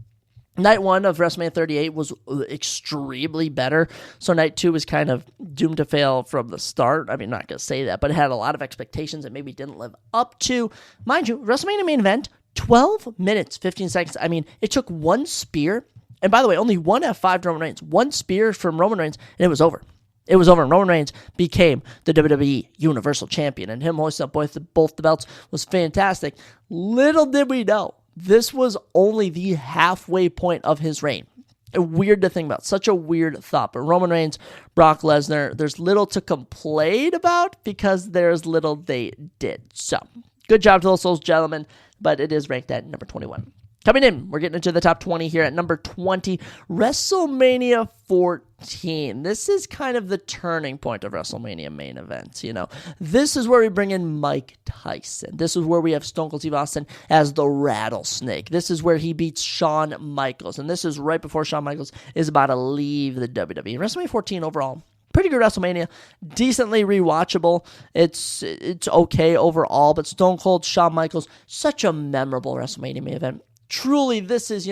Night 1 of WrestleMania 38 was extremely better, so Night 2 was kind of doomed to fail from the start. I mean, I'm not going to say that, but it had a lot of expectations that maybe didn't live up to. Mind you, WrestleMania main event, 12 minutes, 15 seconds. I mean, it took one spear, and by the way, only one F5 to Roman Reigns. One spear from Roman Reigns, and it was over. It was over, and Roman Reigns became the WWE Universal Champion, and him hoisting up both the belts was fantastic. Little did we know, this was only the halfway point of his reign. Weird to think about. Such a weird thought. But Roman Reigns, Brock Lesnar, there's little to complain about because there's little they did. So, good job to those gentlemen, but it is ranked at number 21. Coming in, we're getting into the top 20 here at number 20, WrestleMania 14. This is kind of the turning point of WrestleMania main events, This is where we bring in Mike Tyson. This is where we have Stone Cold Steve Austin as the Rattlesnake. This is where he beats Shawn Michaels. And this is right before Shawn Michaels is about to leave the WWE. WrestleMania 14 overall, Pretty good WrestleMania, decently rewatchable. It's okay overall, but Stone Cold, Shawn Michaels, such a memorable WrestleMania main event. Truly, this is,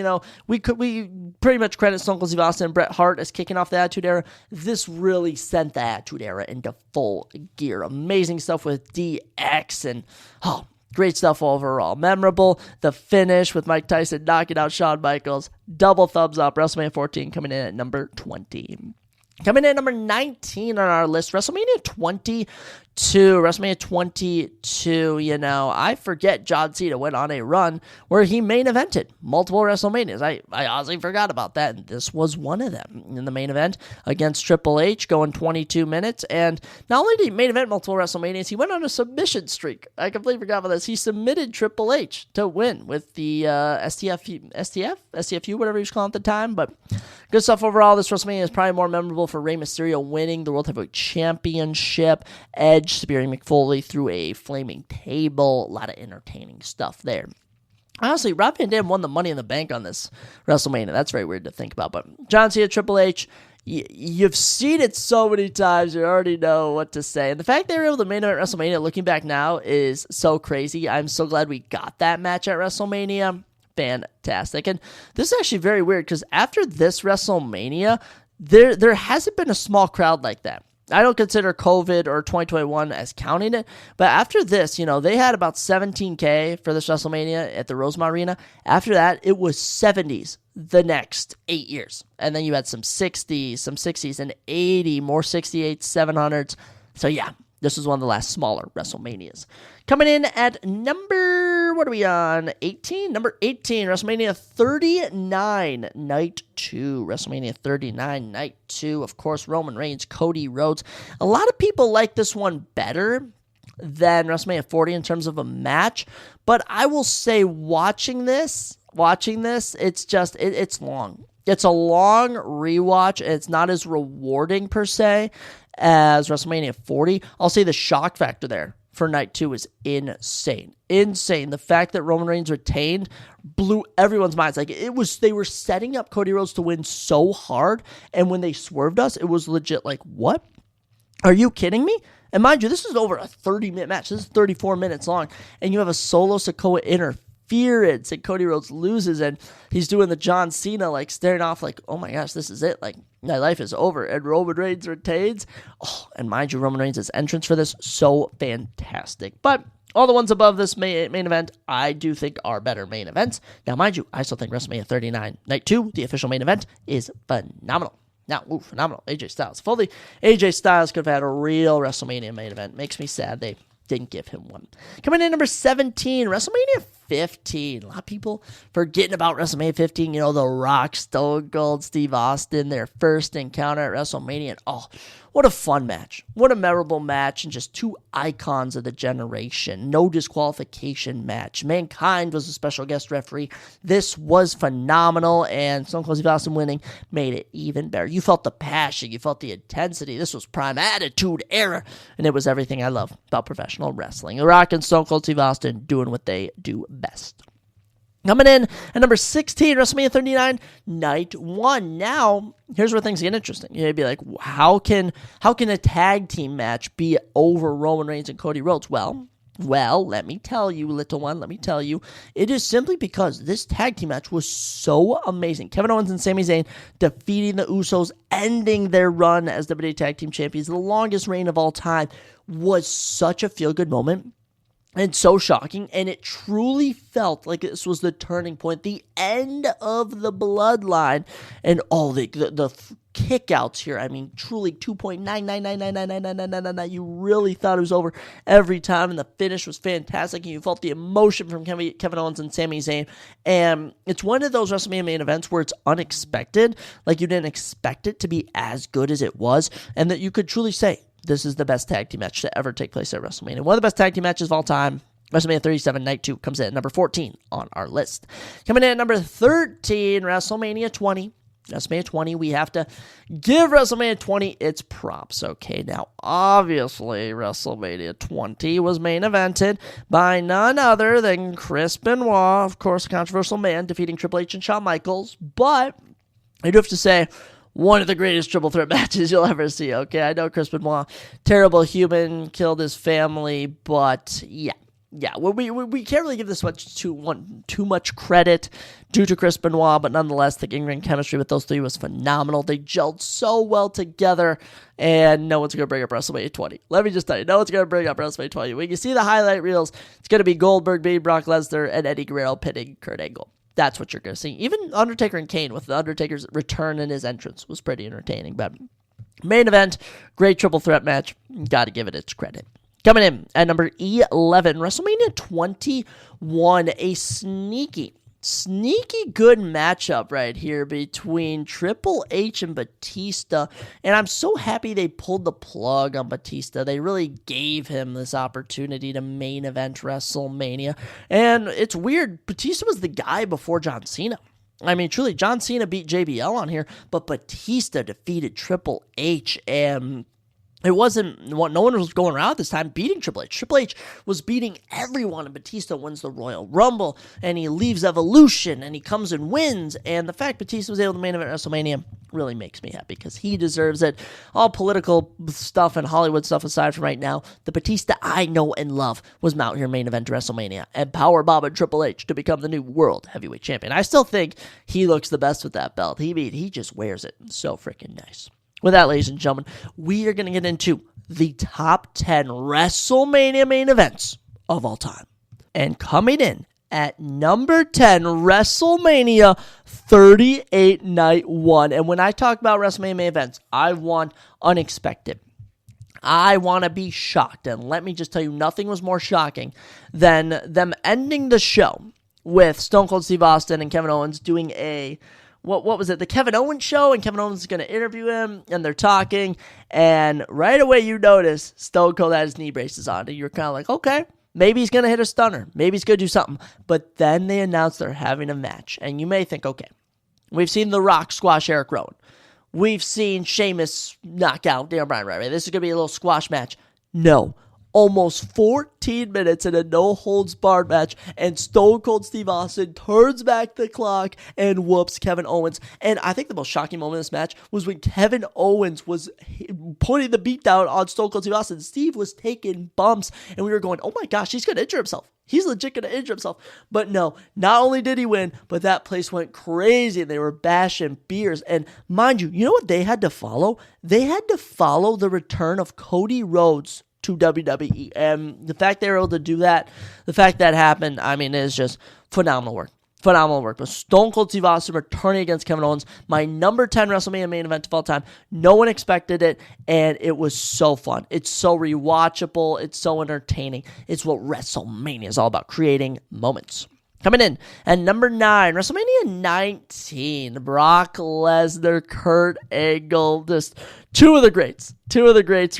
we pretty much credit Stone Cold Steve Austin and Bret Hart as kicking off the Attitude Era. This really sent the Attitude Era into full gear. Amazing stuff with DX and, great stuff overall. Memorable, the finish with Mike Tyson knocking out Shawn Michaels. Double thumbs up. WrestleMania 14 coming in at number 20. Coming in at number 19 on our list, WrestleMania 22. WrestleMania 22, I forget John Cena went on a run where he main evented multiple WrestleManias. I honestly forgot about that, and this was one of them in the main event against Triple H, going 22 minutes. And not only did he main event multiple WrestleManias, he went on a submission streak. I completely forgot about this. He submitted Triple H to win with the STFU, whatever he was calling at the time. But good stuff overall. This WrestleMania is probably more memorable for Rey Mysterio winning the World Heavyweight Championship. Edge spearing McFoley through a flaming table. A lot of entertaining stuff there. Honestly, Rob Van Dam won the Money in the Bank on this WrestleMania. That's very weird to think about. But John Cena, Triple H, you've seen it so many times. You already know what to say. And the fact they were able to main event WrestleMania, looking back now, is so crazy. I'm so glad we got that match at WrestleMania. Fantastic. And this is actually very weird because after this WrestleMania, there hasn't been a small crowd like that. I don't consider COVID or 2021 as counting it, but after this, they had about 17K for this WrestleMania at the Rosemont Arena. After that, it was 70s the next 8 years. And then you had some 60s, and 80, more 68s, 700s. So yeah, this was one of the last smaller WrestleManias. Coming in at number, what are we on? 18? Number 18, WrestleMania 39, Night 2. WrestleMania 39, Night 2. Of course, Roman Reigns, Cody Rhodes. A lot of people like this one better than WrestleMania 40 in terms of a match. But I will say watching this, it's long. It's a long rewatch. It's not as rewarding per se as WrestleMania 40. I'll say the shock factor there for Night 2 is insane. Insane. The fact that Roman Reigns retained blew everyone's minds. They were setting up Cody Rhodes to win so hard, and when they swerved us, it was legit like, what? Are you kidding me? And mind you, this is over a 30-minute match. This is 34 minutes long, and you have a Solo Sikoa interference, and Cody Rhodes loses, and he's doing the John Cena, staring off like, oh my gosh, this is it. My life is over, and Roman Reigns retains. Oh, and mind you, Roman Reigns' entrance for this, so fantastic. But all the ones above this main event, I do think are better main events. Now, mind you, I still think WrestleMania 39, Night 2, the official main event, is phenomenal. Now, phenomenal. AJ Styles. If only AJ Styles could have had a real WrestleMania main event. Makes me sad they didn't give him one. Coming in number 17, WrestleMania 15. A lot of people forgetting about WrestleMania 15. The Rock, Stone Cold, Steve Austin, their first encounter at WrestleMania. And what a fun match. What a memorable match. And just two icons of the generation. No disqualification match. Mankind was a special guest referee. This was phenomenal. And Stone Cold Steve Austin winning made it even better. You felt the passion. You felt the intensity. This was prime Attitude Era. And it was everything I love about professional wrestling. The Rock and Stone Cold Steve Austin doing what they do best. Coming in at number 16, WrestleMania 39, Night 1. Now, here's where things get interesting. You'd be like, how can a tag team match be over Roman Reigns and Cody Rhodes? Well, let me tell you, little one, it is simply because this tag team match was so amazing. Kevin Owens and Sami Zayn defeating the Usos, ending their run as WWE Tag Team Champions, the longest reign of all time, was such a feel-good moment. And so shocking, and it truly felt like this was the turning point, the end of the bloodline, and all the kickouts here. I mean, truly 2.999999999. You really thought it was over every time, and the finish was fantastic, and you felt the emotion from Kevin Owens and Sami Zayn. And it's one of those WrestleMania main events where it's unexpected, like you didn't expect it to be as good as it was, and that you could truly say, this is the best tag team match to ever take place at WrestleMania. One of the best tag team matches of all time. WrestleMania 37, Night 2, comes in at number 14 on our list. Coming in at number 13, WrestleMania 20. WrestleMania 20, we have to give WrestleMania 20 its props. Okay, now, obviously, WrestleMania 20 was main evented by none other than Chris Benoit, of course, a controversial man, defeating Triple H and Shawn Michaels. But I do have to say, one of the greatest triple threat matches you'll ever see, okay? I know Chris Benoit, terrible human, killed his family, but yeah, we can't really give this too much credit due to Chris Benoit, but nonetheless, the in-ring chemistry with those three was phenomenal. They gelled so well together, and no one's going to bring up WrestleMania 20. Let me just tell you, no one's going to bring up WrestleMania 20. When you see the highlight reels, it's going to be Goldberg beating Brock Lesnar and Eddie Guerrero pinning Kurt Angle. That's what you're going to see. Even Undertaker and Kane with the Undertaker's return and his entrance was pretty entertaining, but main event, great triple threat match. Got to give it its credit. Coming in at number 11, WrestleMania 21, a sneaky good matchup right here between Triple H and Batista, and I'm so happy they pulled the plug on Batista. They really gave him this opportunity to main event WrestleMania, and it's weird, Batista was the guy before John Cena. I mean, truly, John Cena beat JBL on here, but Batista defeated Triple H, and it wasn't what no one was going around this time beating Triple H. Triple H was beating everyone, and Batista wins the Royal Rumble, and he leaves Evolution, and he comes and wins. And the fact Batista was able to main event WrestleMania really makes me happy because he deserves it. All political stuff and Hollywood stuff aside from right now, the Batista I know and love was out here main event WrestleMania and powerbombing Triple H to become the new World Heavyweight Champion. I still think he looks the best with that belt. He just wears it so freaking nice. With that, ladies and gentlemen, we are going to get into the top 10 WrestleMania main events of all time. And coming in at number 10, WrestleMania 38 Night 1. And when I talk about WrestleMania main events, I want unexpected. I want to be shocked. And let me just tell you, nothing was more shocking than them ending the show with Stone Cold Steve Austin and Kevin Owens doing a... What was it? The Kevin Owens show, and Kevin Owens is going to interview him, and they're talking, and right away you notice Stone Cold had his knee braces on, and you're kind of like, okay, maybe he's going to hit a stunner. Maybe he's going to do something. But then they announce they're having a match, and you may think, okay, we've seen The Rock squash Eric Rowan. We've seen Sheamus knock out Daniel Bryan, right? This is going to be a little squash match. No. Almost 14 minutes in a no-holds-barred match, and Stone Cold Steve Austin turns back the clock and whoops Kevin Owens. And I think the most shocking moment in this match was when Kevin Owens was putting the beat down on Stone Cold Steve Austin. Steve was taking bumps, and we were going, oh my gosh, he's going to injure himself. He's legit going to injure himself. But no, not only did he win, but that place went crazy, and they were bashing beers. And mind you, you know what they had to follow? They had to follow the return of Cody Rhodes to WWE, and the fact they were able to do that, the fact that happened, I mean, it is just phenomenal work. But Stone Cold Steve Austin returning against Kevin Owens, my number 10 WrestleMania main event of all time. No one expected it, and it was so fun. It's so rewatchable. It's so entertaining. It's what WrestleMania is all about, creating moments. Coming in at number 9, WrestleMania 19, Brock Lesnar, Kurt Angle, just two of the greats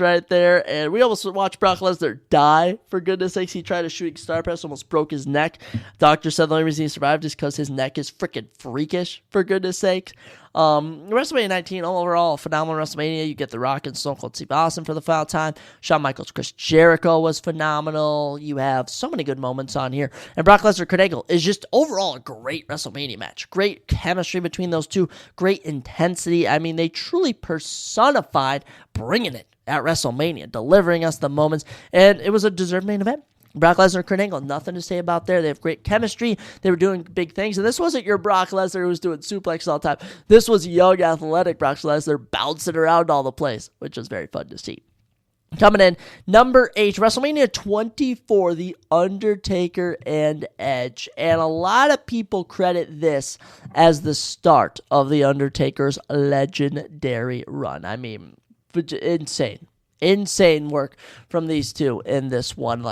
right there. And we almost watched Brock Lesnar die, for goodness sakes. He tried a shooting star press, almost broke his neck. Doctor said the only reason he survived is because his neck is freaking freakish, for goodness sake. WrestleMania 19, overall, phenomenal WrestleMania. You get The Rock and Stone Cold Steve Austin for the final time. Shawn Michaels, Chris Jericho was phenomenal. You have so many good moments on here. And Brock Lesnar, Kurt Angle is just overall a great WrestleMania match. Great chemistry between those two. Great intensity. I mean, they truly personified bringing it at WrestleMania, delivering us the moments. And it was a deserved main event. Brock Lesnar, Kurt Angle, nothing to say about there. They have great chemistry. They were doing big things. And this wasn't your Brock Lesnar who was doing suplexes all the time. This was young, athletic Brock Lesnar bouncing around all the place, which was very fun to see. Coming in, number 8, WrestleMania 24, The Undertaker and Edge. And a lot of people credit this as the start of The Undertaker's legendary run. I mean, insane work from these two in this one.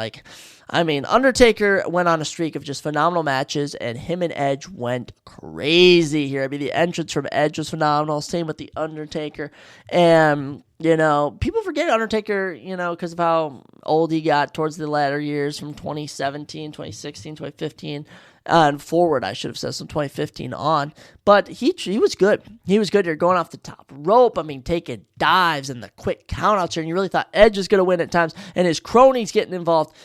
Undertaker went on a streak of just phenomenal matches, and him and Edge went crazy here. I mean, the entrance from Edge was phenomenal. Same with The Undertaker. And, people forget Undertaker, because of how old he got towards the latter years from 2017, 2016, 2015. And forward, I should have said, from 2015 on. But he was good. He was good here, going off the top rope. I mean, taking dives and the quick countouts here. And you really thought Edge was going to win at times. And his cronies getting involved.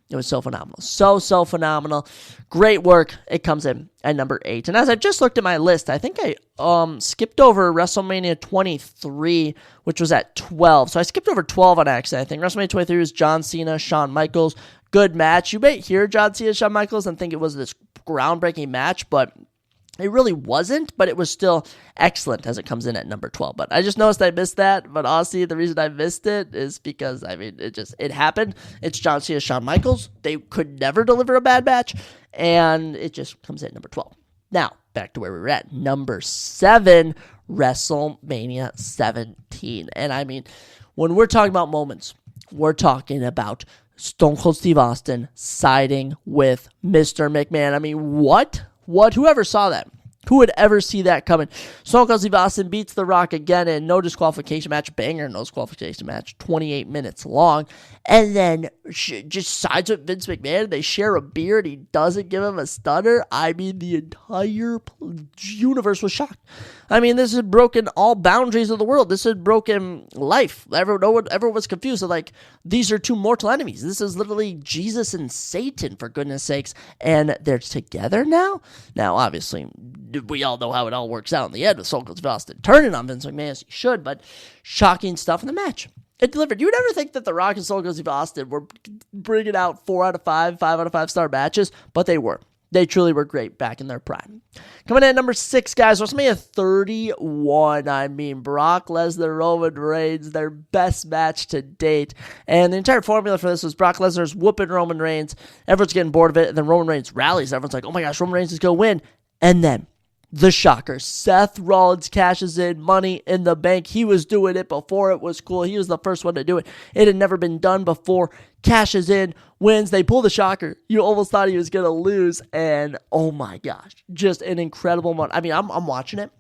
It was so phenomenal. So phenomenal. Great work. It comes in at number 8. And as I just looked at my list, I think I skipped over WrestleMania 23, which was at 12. So I skipped over 12 on accident. I think WrestleMania 23 was John Cena, Shawn Michaels. Good match. You may hear John Cena, Shawn Michaels, and think it was this groundbreaking match, but it really wasn't, but it was still excellent as it comes in at number 12. But I just noticed I missed that. But honestly, the reason I missed it is because, it happened. It's John Cena, Shawn Michaels. They could never deliver a bad match, and it just comes in at number 12. Now, back to where we were at. Number 7, WrestleMania 17. And when we're talking about moments, we're talking about Stone Cold Steve Austin siding with Mr. McMahon. What? Whoever saw that? Who would ever see that coming? Stone Cold Steve Austin beats The Rock again in no disqualification match, banger no disqualification match, 28 minutes long, and then just sides with Vince McMahon. They share a beer and he doesn't give him a stunner. The entire universe was shocked. This had broken all boundaries of the world. This had broken life. Everyone was confused. So, these are two mortal enemies. This is literally Jesus and Satan, for goodness sakes, and they're together now? Now, obviously, we all know how it all works out in the end with Stone Cold Steve Austin turning on Vince McMahon as he should, but shocking stuff in the match. It delivered. You would never think that The Rock and Stone Cold Steve Austin were bringing out 4 out of 5, 5 out of 5 star matches, but they were. They truly were great back in their prime. Coming in at number 6, guys, WrestleMania 31. Brock Lesnar, Roman Reigns, their best match to date. And the entire formula for this was Brock Lesnar's whooping Roman Reigns. Everyone's getting bored of it, and then Roman Reigns rallies. Everyone's like, oh my gosh, Roman Reigns is going to win. And then the shocker, Seth Rollins cashes in Money in the Bank. He was doing it before it was cool. He was the first one to do it. It had never been done before. Cashes in, wins. They pull the shocker. You almost thought he was going to lose. And oh my gosh, just an incredible moment. I'm watching it.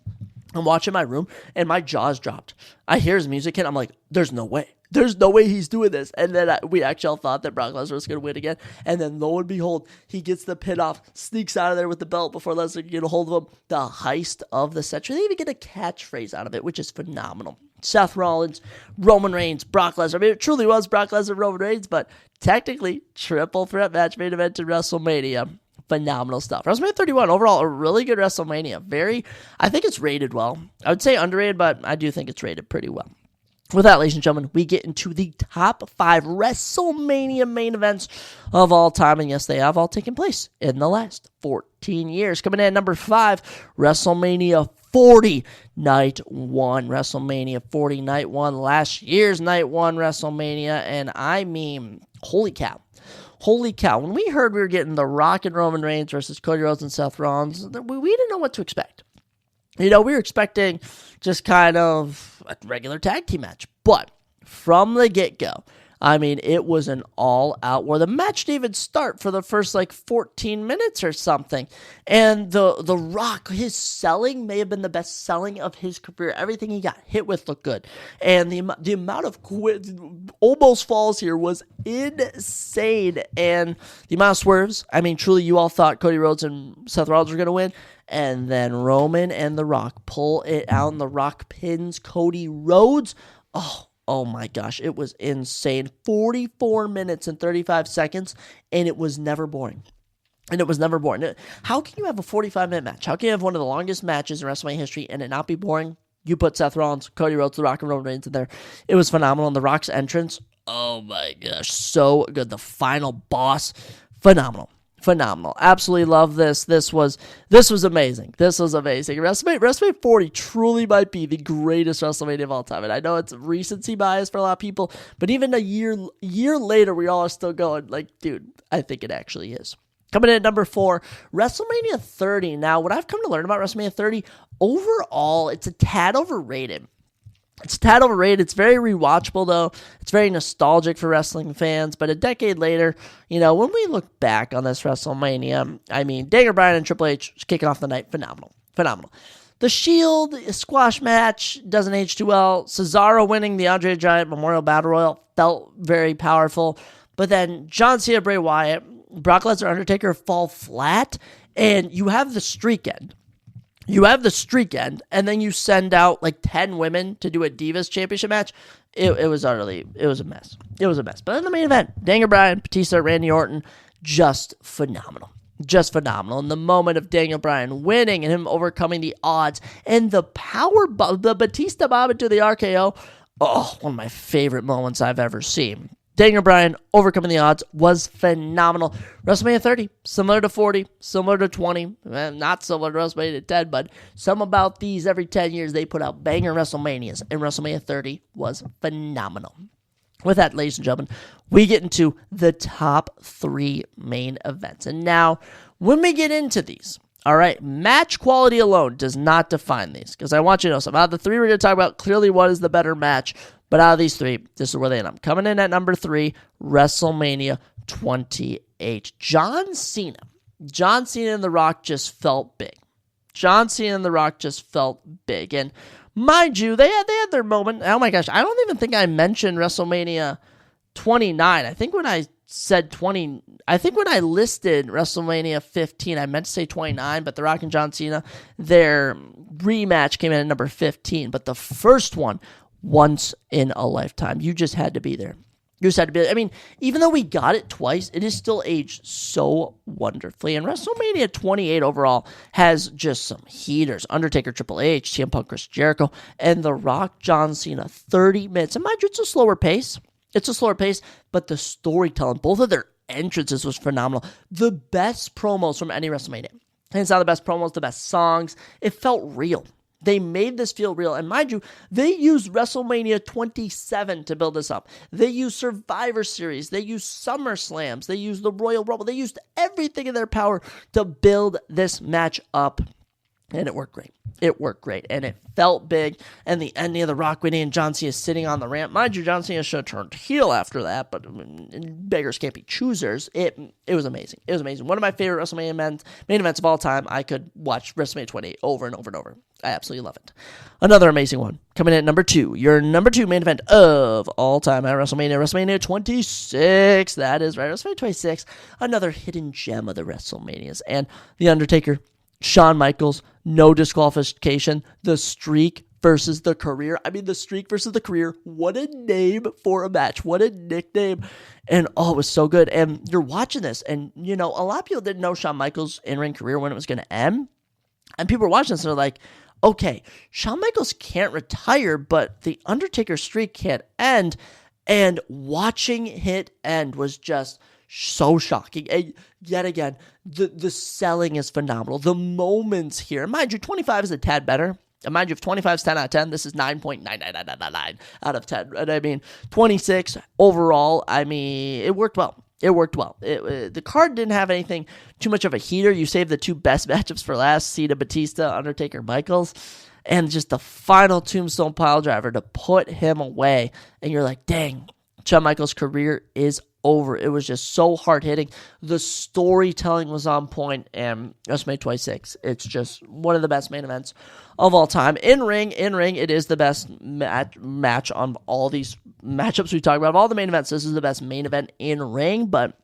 I'm watching my room and my jaws dropped. I hear his music hit. I'm like, there's no way. There's no way he's doing this. And then we actually all thought that Brock Lesnar was going to win again. And then lo and behold, he gets the pin off, sneaks out of there with the belt before Lesnar can get a hold of him. The heist of the century. They even get a catchphrase out of it, which is phenomenal. Seth Rollins, Roman Reigns, Brock Lesnar. It truly was Brock Lesnar, Roman Reigns, but technically, triple threat match main event in WrestleMania. Phenomenal stuff. WrestleMania 31, overall, a really good WrestleMania. I think it's rated well. I would say underrated, but I do think it's rated pretty well. With that, ladies and gentlemen, we get into the top 5 WrestleMania main events of all time. And yes, they have all taken place in the last 14 years. Coming in at number 5, WrestleMania 40, Night 1. WrestleMania 40, Night 1. Last year's Night 1 WrestleMania. And holy cow. Holy cow. When we heard we were getting The Rock and Roman Reigns versus Cody Rhodes and Seth Rollins, we didn't know what to expect. We were expecting just kind of a regular tag team match. But from the get-go, it was an all-out war. The match didn't even start for the first 14 minutes or something. And the Rock, his selling may have been the best selling of his career. Everything he got hit with looked good. And the amount of almost falls here was insane. And the amount of swerves, truly you all thought Cody Rhodes and Seth Rollins were going to win. And then Roman and The Rock pull it out, and The Rock pins Cody Rhodes. Oh my gosh, it was insane. 44 minutes and 35 seconds, and it was never boring. How can you have a 45-minute match? How can you have one of the longest matches in WrestleMania history and it not be boring? You put Seth Rollins, Cody Rhodes, The Rock, and Roman Reigns in there. It was phenomenal. And The Rock's entrance, oh my gosh, so good. The final boss, phenomenal. Absolutely love this. This was amazing. WrestleMania 40 truly might be the greatest WrestleMania of all time. And I know it's recency bias for a lot of people, but even a year later, we all are still going dude, I think it actually is. Coming in at number 4, WrestleMania 30. Now, what I've come to learn about WrestleMania 30, overall, it's a tad overrated. It's very rewatchable, though. It's very nostalgic for wrestling fans. But a decade later, when we look back on this WrestleMania, Daniel Bryan and Triple H kicking off the night. Phenomenal. The Shield squash match doesn't age too well. Cesaro winning the Andre the Giant Memorial Battle Royal felt very powerful. But then John Cena, Bray Wyatt, Brock Lesnar, Undertaker fall flat. And you have the streak end. And then you send out 10 women to do a Divas Championship match. it was a mess. It was a mess. But in the main event, Daniel Bryan, Batista, Randy Orton, just phenomenal. Just phenomenal. And the moment of Daniel Bryan winning and him overcoming the odds and the the Batista bomb into the RKO, one of my favorite moments I've ever seen. Daniel Bryan overcoming the odds was phenomenal. WrestleMania 30, similar to 40, similar to 20, not similar to WrestleMania 10, but some about these every 10 years they put out banger WrestleManias, and WrestleMania 30 was phenomenal. With that, ladies and gentlemen, we get into the top 3 main events. And now, when we get into these, all right, match quality alone does not define these, because I want you to know something. Out of the 3 we're going to talk about, clearly what is the better match. But out of these 3, this is where they end up. Coming in at number 3, WrestleMania 28. John Cena and The Rock just felt big. And mind you, they had their moment. Oh my gosh, I don't even think I mentioned WrestleMania 29. I think when I said 20, I think when I listed WrestleMania 15, I meant to say 29, but The Rock and John Cena, their rematch came in at number 15. But the first one, once in a lifetime. You just had to be there. I mean, even though we got it twice, it is still aged so wonderfully. And WrestleMania 28 overall has just some heaters. Undertaker, Triple H, CM Punk, Chris Jericho, and The Rock, John Cena. 30 minutes. And mind you, it's a slower pace, but the storytelling, both of their entrances was phenomenal. The best promos from any WrestleMania. Hands down, the best promos, the best songs. It felt real. They made this feel real. And mind you, they used WrestleMania 27 to build this up. They used Survivor Series. They used SummerSlams. They used the Royal Rumble. They used everything in their power to build this match up. And it worked great. And it felt big. And the ending of The Rock winning and John Cena sitting on the ramp. Mind you, John Cena should have turned heel after that, but beggars can't be choosers. It was amazing. One of my favorite WrestleMania main events of all time. I could watch WrestleMania 28 over and over and over. I absolutely love it. Another amazing one. Coming in at number 2. Your number 2 main event of all time at WrestleMania 26. That is right. WrestleMania 26. Another hidden gem of the WrestleManias. And The Undertaker, Shawn Michaels, no disqualification. The Streak versus the Career. I mean, The Streak versus the Career. What a name for a match. What a nickname. And it was so good. And you're watching this, and a lot of people didn't know Shawn Michaels' in-ring career when it was going to end. And people were watching this and they're like, okay, Shawn Michaels can't retire, but the Undertaker streak can't end. And watching it end was just so shocking. And yet again, the selling is phenomenal. The moments here, mind you, 25 is a tad better. And mind you, if 25 is 10 out of 10, this is 9.99999 out of 10. And I mean, 26 overall, it worked well. The card didn't have anything too much of a heater. You saved the 2 best matchups for last, Cena, Batista, Undertaker, Michaels, and just the final tombstone pile driver to put him away. And you're like, dang, Shawn Michaels' career is over. It was just so hard-hitting. The storytelling was on point, and WrestleMania 26, it's just one of the best main events of all time. In ring, it is the best match on all these matchups we talk about. Of all the main events, this is the best main event in ring, but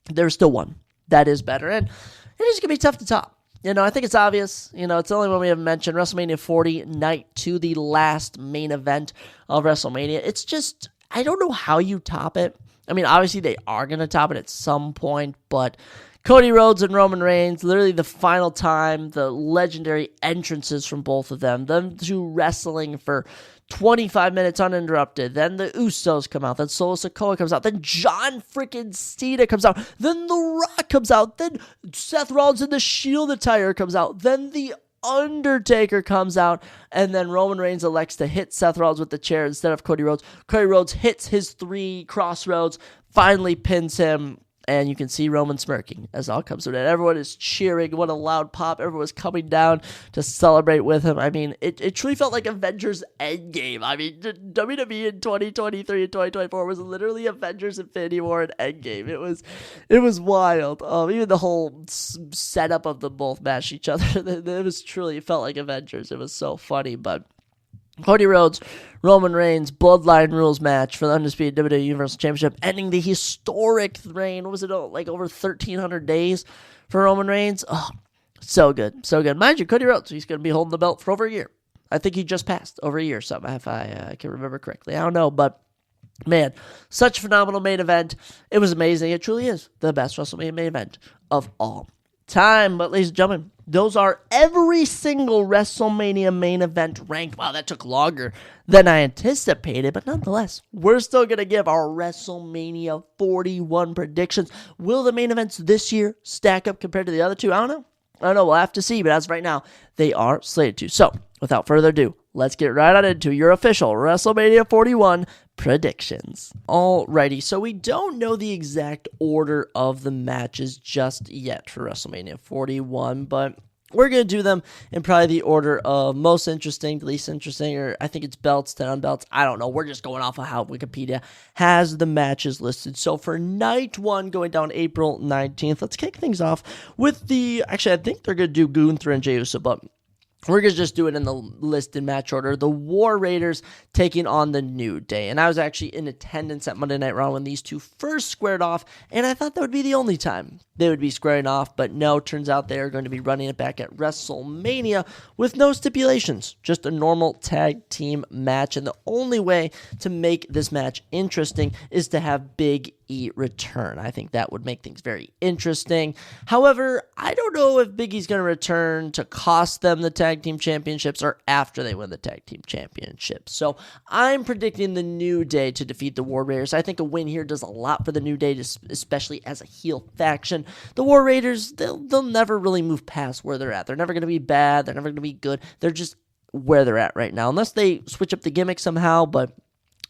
there's still one that is better, and it is going to be tough to top. I think it's obvious. It's the only one we haven't mentioned. WrestleMania 40, Night 2, the last main event of WrestleMania. It's just, I don't know how you top it. I mean, obviously they are going to top it at some point, but Cody Rhodes and Roman Reigns, literally the final time, the legendary entrances from both of them 2 wrestling for 25 minutes uninterrupted. Then the Usos come out. Then Solo Sikoa comes out. Then John freaking Cena comes out. Then The Rock comes out. Then Seth Rollins in the Shield attire comes out. Then The Undertaker comes out, and then Roman Reigns elects to hit Seth Rollins with the chair instead of Cody Rhodes. Cody Rhodes hits his 3 crossroads, finally pins him, and you can see Roman smirking as all comes to an end. Everyone is cheering. What a loud pop. Everyone was coming down to celebrate with him. I mean, it truly felt like Avengers Endgame. I mean, WWE in 2023 and 2024 was literally Avengers Infinity War and Endgame. It was wild. Even the whole setup of them both matched each other. It felt like Avengers. It was so funny, but Cody Rhodes, Roman Reigns, Bloodline Rules match for the undisputed WWE Universal Championship, ending the historic reign. What was it, like over 1,300 days for Roman Reigns? Oh, so good. Mind you, Cody Rhodes, he's going to be holding the belt for over a year. I think he just passed over a year or something, if I can remember correctly. I don't know, but man, such a phenomenal main event. It was amazing. It truly is the best WrestleMania main event of all time. But ladies and gentlemen, those are every single WrestleMania main event ranked. Wow, that took longer than I anticipated, but nonetheless, we're still going to give our WrestleMania 41 predictions. Will the main events this year stack up compared to the other two? I don't know. We'll have to see, but as of right now, they are slated to. So, without further ado, let's get right on into your official WrestleMania 41 predictions. Alrighty, so we don't know the exact order of the matches just yet for WrestleMania 41, but we're going to do them in probably the order of most interesting to least interesting, or I think it's belts to unbelts. I don't know. We're just going off of how Wikipedia has the matches listed. So for night one, going down April 19th, let's kick things off with actually, I think they're going to do Gunther and Jey Uso, but we're going to just do it in the listed match order. The War Raiders taking on the New Day. And I was actually in attendance at Monday Night Raw when these two first squared off, and I thought that would be the only time they would be squaring off, but no, turns out they are going to be running it back at WrestleMania with no stipulations, just a normal tag team match, and the only way to make this match interesting is to have Big E return. I think that would make things very interesting. However, I don't know if Big E's going to return to cost them the tag team championships or after they win the tag team championships. So I'm predicting the New Day to defeat the War Raiders. I think a win here does a lot for the New Day, especially as a heel faction. The War Raiders, they'll never really move past where they're at. They're never going to be bad. They're never going to be good. They're just where they're at right now, unless they switch up the gimmick somehow, but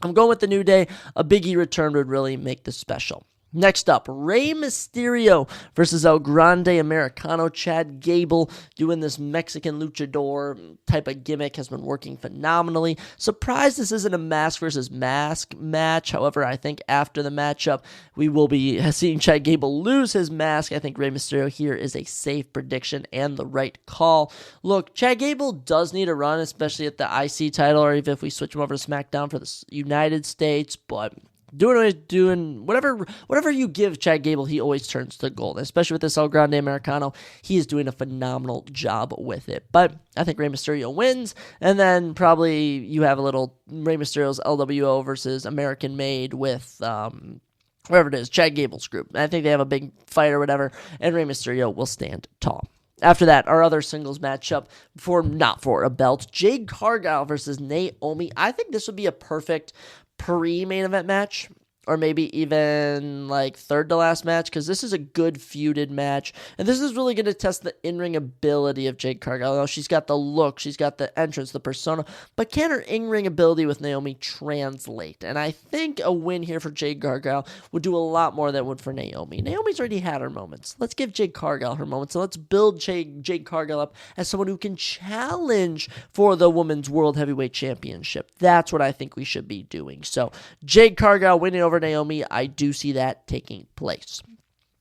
I'm going with the New Day. A Big E return would really make this special. Next up, Rey Mysterio versus El Grande Americano. Chad Gable doing this Mexican luchador type of gimmick has been working phenomenally. Surprised this isn't a mask versus mask match. However, I think after the matchup, we will be seeing Chad Gable lose his mask. I think Rey Mysterio here is a safe prediction and the right call. Look, Chad Gable does need a run, especially at the IC title, or even if we switch him over to SmackDown for the United States, but doing whatever you give Chad Gable, he always turns to gold. Especially with this El Grande Americano, he is doing a phenomenal job with it. But I think Rey Mysterio wins, and then probably you have a little Rey Mysterio's LWO versus American Made with whatever it is, Chad Gable's group. I think they have a big fight or whatever, and Rey Mysterio will stand tall. After that, our other singles matchup not for a belt, Jade Cargill versus Naomi. I think this would be a perfect pre-main event match, or maybe even like third to last match, because this is a good feuded match, and this is really going to test the in-ring ability of Jade Cargill. She's got the look, she's got the entrance, the persona, but can her in-ring ability with Naomi translate? And I think a win here for Jade Cargill would do a lot more than it would for Naomi. Naomi's already had her moments. Let's give Jade Cargill her moments, and let's build Jade Cargill up as someone who can challenge for the Women's World Heavyweight Championship. That's what I think we should be doing. So Jade Cargill winning over Naomi, I do see that taking place.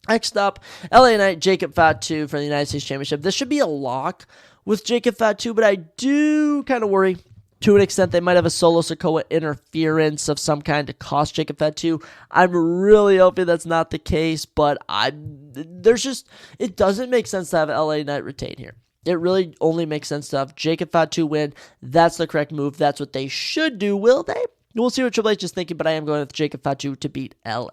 Next up, LA Knight, Jacob Fatu for the United States Championship. This should be a lock with Jacob Fatu, but I do kind of worry to an extent they might have a Solo Sikoa interference of some kind to cost Jacob Fatu. I'm really hoping that's not the case, but it doesn't make sense to have LA Knight retain here. It really only makes sense to have Jacob Fatu win. That's the correct move. That's what they should do. Will they? We'll see what Triple H is thinking, but I am going with Jacob Fatu to beat LA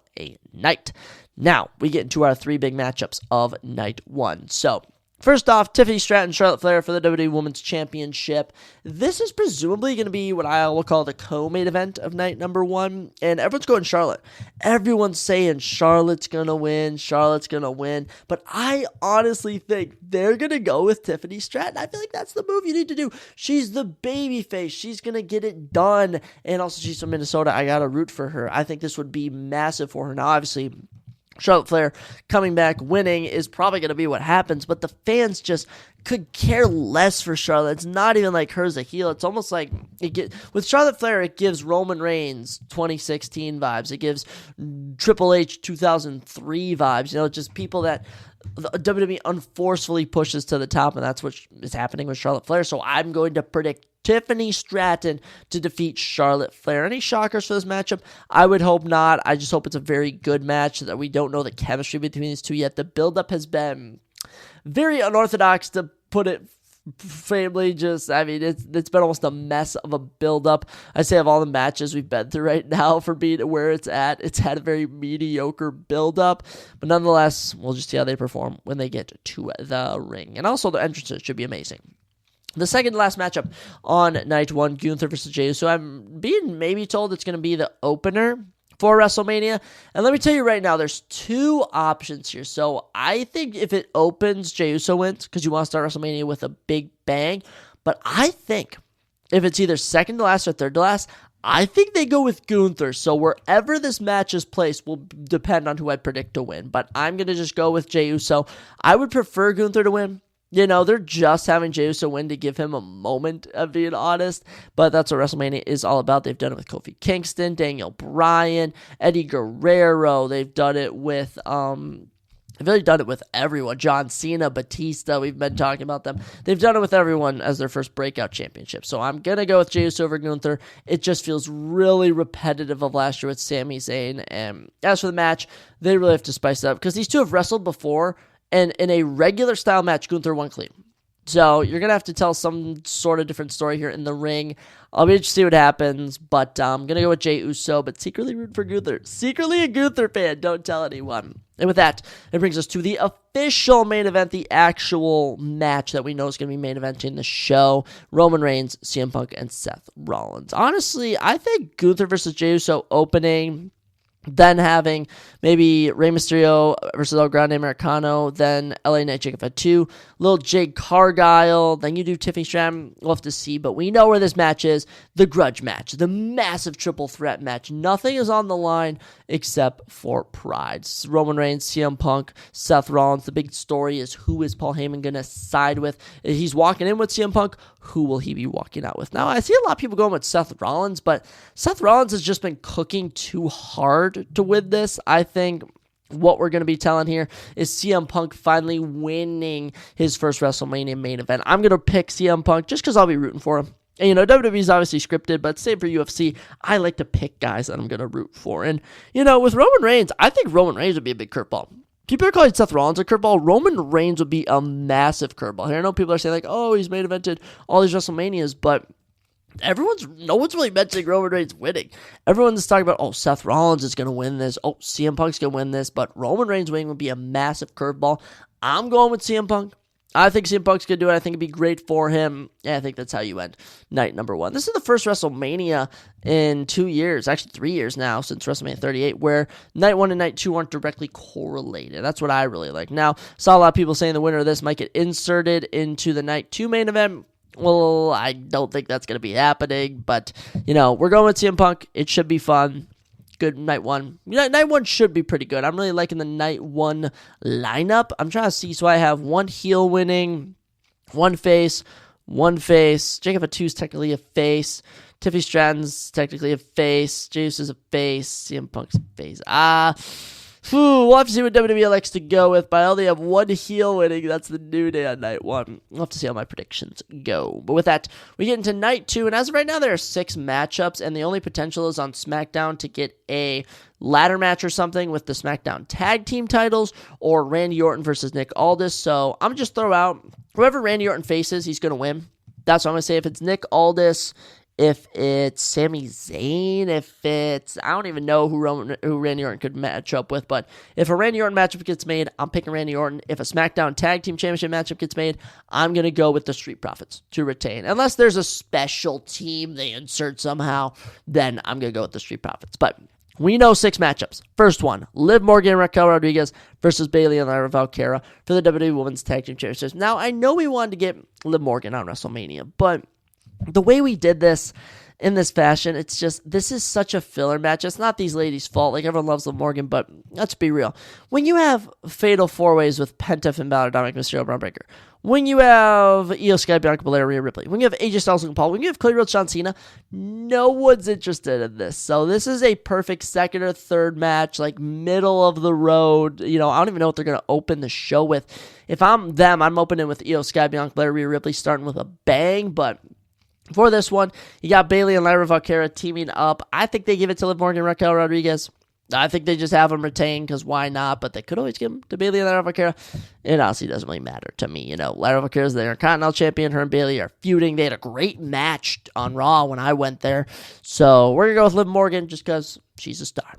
Knight. Now, we get into our three big matchups of night one. So, first off, Tiffany Stratton, Charlotte Flair for the WWE Women's Championship. This is presumably going to be what I will call the co-main event of night number one, and everyone's going Charlotte. Everyone's saying Charlotte's going to win, but I honestly think they're going to go with Tiffany Stratton. I feel like that's the move you need to do. She's the babyface. She's going to get it done, and also she's from Minnesota. I got to root for her. I think this would be massive for her. Now, obviously, Charlotte Flair coming back winning is probably going to be what happens, but the fans just could care less for Charlotte. It's not even like her as a heel. It's almost like with Charlotte Flair, it gives Roman Reigns 2016 vibes. It gives Triple H 2003 vibes. Just people that WWE unforcefully pushes to the top, and that's what is happening with Charlotte Flair. So I'm going to predict Tiffany Stratton to defeat Charlotte Flair. Any shockers for this matchup? I would hope not. I just hope it's a very good match, that we don't know the chemistry between these two yet. The buildup has been very unorthodox, to put it family just, I mean, it's been almost a mess of a build-up. I say of all the matches we've been through right now for being where it's had a very mediocre build-up. But nonetheless, we'll just see how they perform when they get to the ring. And also, the entrances should be amazing. The second to last matchup on night one, Gunther versus Jey Uso. I'm being maybe told it's going to be the opener for WrestleMania. And let me tell you right now, there's two options here. So I think if it opens, Jey Uso wins because you want to start WrestleMania with a big bang. But I think if it's either second to last or third to last, I think they go with Gunther. So wherever this match is placed will depend on who I predict to win. But I'm going to just go with Jey Uso. I would prefer Gunther to win. You know, they're just having Jey Uso win to give him a moment of being honest, but that's what WrestleMania is all about. They've done it with Kofi Kingston, Daniel Bryan, Eddie Guerrero. They've done it with, they've really done it with everyone. John Cena, Batista, we've been talking about them. They've done it with everyone as their first breakout championship. So I'm going to go with Jey Uso over Gunther. It just feels really repetitive of last year with Sami Zayn. And as for the match, they really have to spice it up because these two have wrestled before. And in a regular style match, Gunther won clean. So you're going to have to tell some sort of different story here in the ring. I'll be interested to see what happens, but I'm going to go with Jey Uso, but secretly root for Gunther. Secretly a Gunther fan, don't tell anyone. And with that, it brings us to the official main event, the actual match that we know is going to be main eventing the show. Roman Reigns, CM Punk, and Seth Rollins. Honestly, I think Gunther versus Jey Uso opening, then having maybe Rey Mysterio versus El Grande Americano, then LA Knight Jacob Fatu, little Jade Cargill, then you do Tiffany Stratton. We'll have to see, but we know where this match is. The grudge match, the massive triple threat match. Nothing is on the line except for pride. Roman Reigns, CM Punk, Seth Rollins. The big story is who is Paul Heyman going to side with? He's walking in with CM Punk. Who will he be walking out with? Now, I see a lot of people going with Seth Rollins, but Seth Rollins has just been cooking too hard to win this. I think what we're going to be telling here is CM Punk finally winning his first WrestleMania main event. I'm going to pick CM Punk just because I'll be rooting for him. And, you know, WWE is obviously scripted, but same for UFC. I like to pick guys that I'm going to root for. And, you know, with Roman Reigns, I think Roman Reigns would be a big curveball. People are calling Seth Rollins a curveball. Roman Reigns would be a massive curveball. Here, I know people are saying, like, oh, he's main evented all these WrestleManias, but no one's really mentioning Roman Reigns winning. Everyone's talking about, oh, Seth Rollins is going to win this. Oh, CM Punk's going to win this. But Roman Reigns winning would be a massive curveball. I'm going with CM Punk. I think CM Punk's going to do it. I think it'd be great for him. Yeah, I think that's how you end night number one. This is the first WrestleMania in 2 years, actually 3 years now, since WrestleMania 38, where night one and night two aren't directly correlated. That's what I really like. Now, saw a lot of people saying the winner of this might get inserted into the night two main event. Well, I don't think that's going to be happening, but, you know, we're going with CM Punk. It should be fun. Good night one. Night one should be pretty good. I'm really liking the night one lineup. I'm trying to see, so I have one heel winning, one face. Jacob Fatu's technically a face. Tiffany Stratton's technically a face. Jace is a face. CM Punk's a face. We'll have to see what WWE likes to go with, but I only have one heel winning. That's the New Day on night one. We'll have to see how my predictions go. But with that, we get into night two, and as of right now, there are 6 matchups, and the only potential is on SmackDown to get a ladder match or something with the SmackDown tag team titles, or Randy Orton versus Nick Aldis. So I'm just throw out whoever Randy Orton faces, he's going to win. That's what I'm going to say. If it's Nick Aldis, if it's Sami Zayn, if it's, I don't even know who Randy Orton could match up with, but if a Randy Orton matchup gets made, I'm picking Randy Orton. If a SmackDown Tag Team Championship matchup gets made, I'm going to go with the Street Profits to retain. Unless there's a special team they insert somehow, then I'm going to go with the Street Profits. But we know 6 matchups. First one, Liv Morgan and Raquel Rodriguez versus Bayley and Lyra Valkyria for the WWE Women's Tag Team Championships. Now, I know we wanted to get Liv Morgan on WrestleMania, but the way we did this in this fashion, it's just, this is such a filler match. It's not these ladies' fault. Like, everyone loves Liv Morgan, but let's be real. When you have fatal 4-ways with Penta, Finn Balor, Dominic Mysterio, Braun Breaker, when you have Io Sky, Bianca Belair, Rhea Ripley, when you have AJ Styles, Logan Paul, when you have Cody Rhodes, John Cena, no one's interested in this. So this is a perfect second or third match, like middle of the road. You know, I don't even know what they're going to open the show with. If I'm them, I'm opening with Io Sky, Bianca Belair, Rhea Ripley, starting with a bang, but for this one, you got Bayley and Lyra Valkyria teaming up. I think they give it to Liv Morgan and Raquel Rodriguez. I think they just have him retained because why not? But they could always give him to Bayley and Lyra Valkyria. It honestly doesn't really matter to me. Lyra Valkyria is the Intercontinental Champion. Her and Bayley are feuding. They had a great match on Raw when I went there. So we're going to go with Liv Morgan just because she's a star.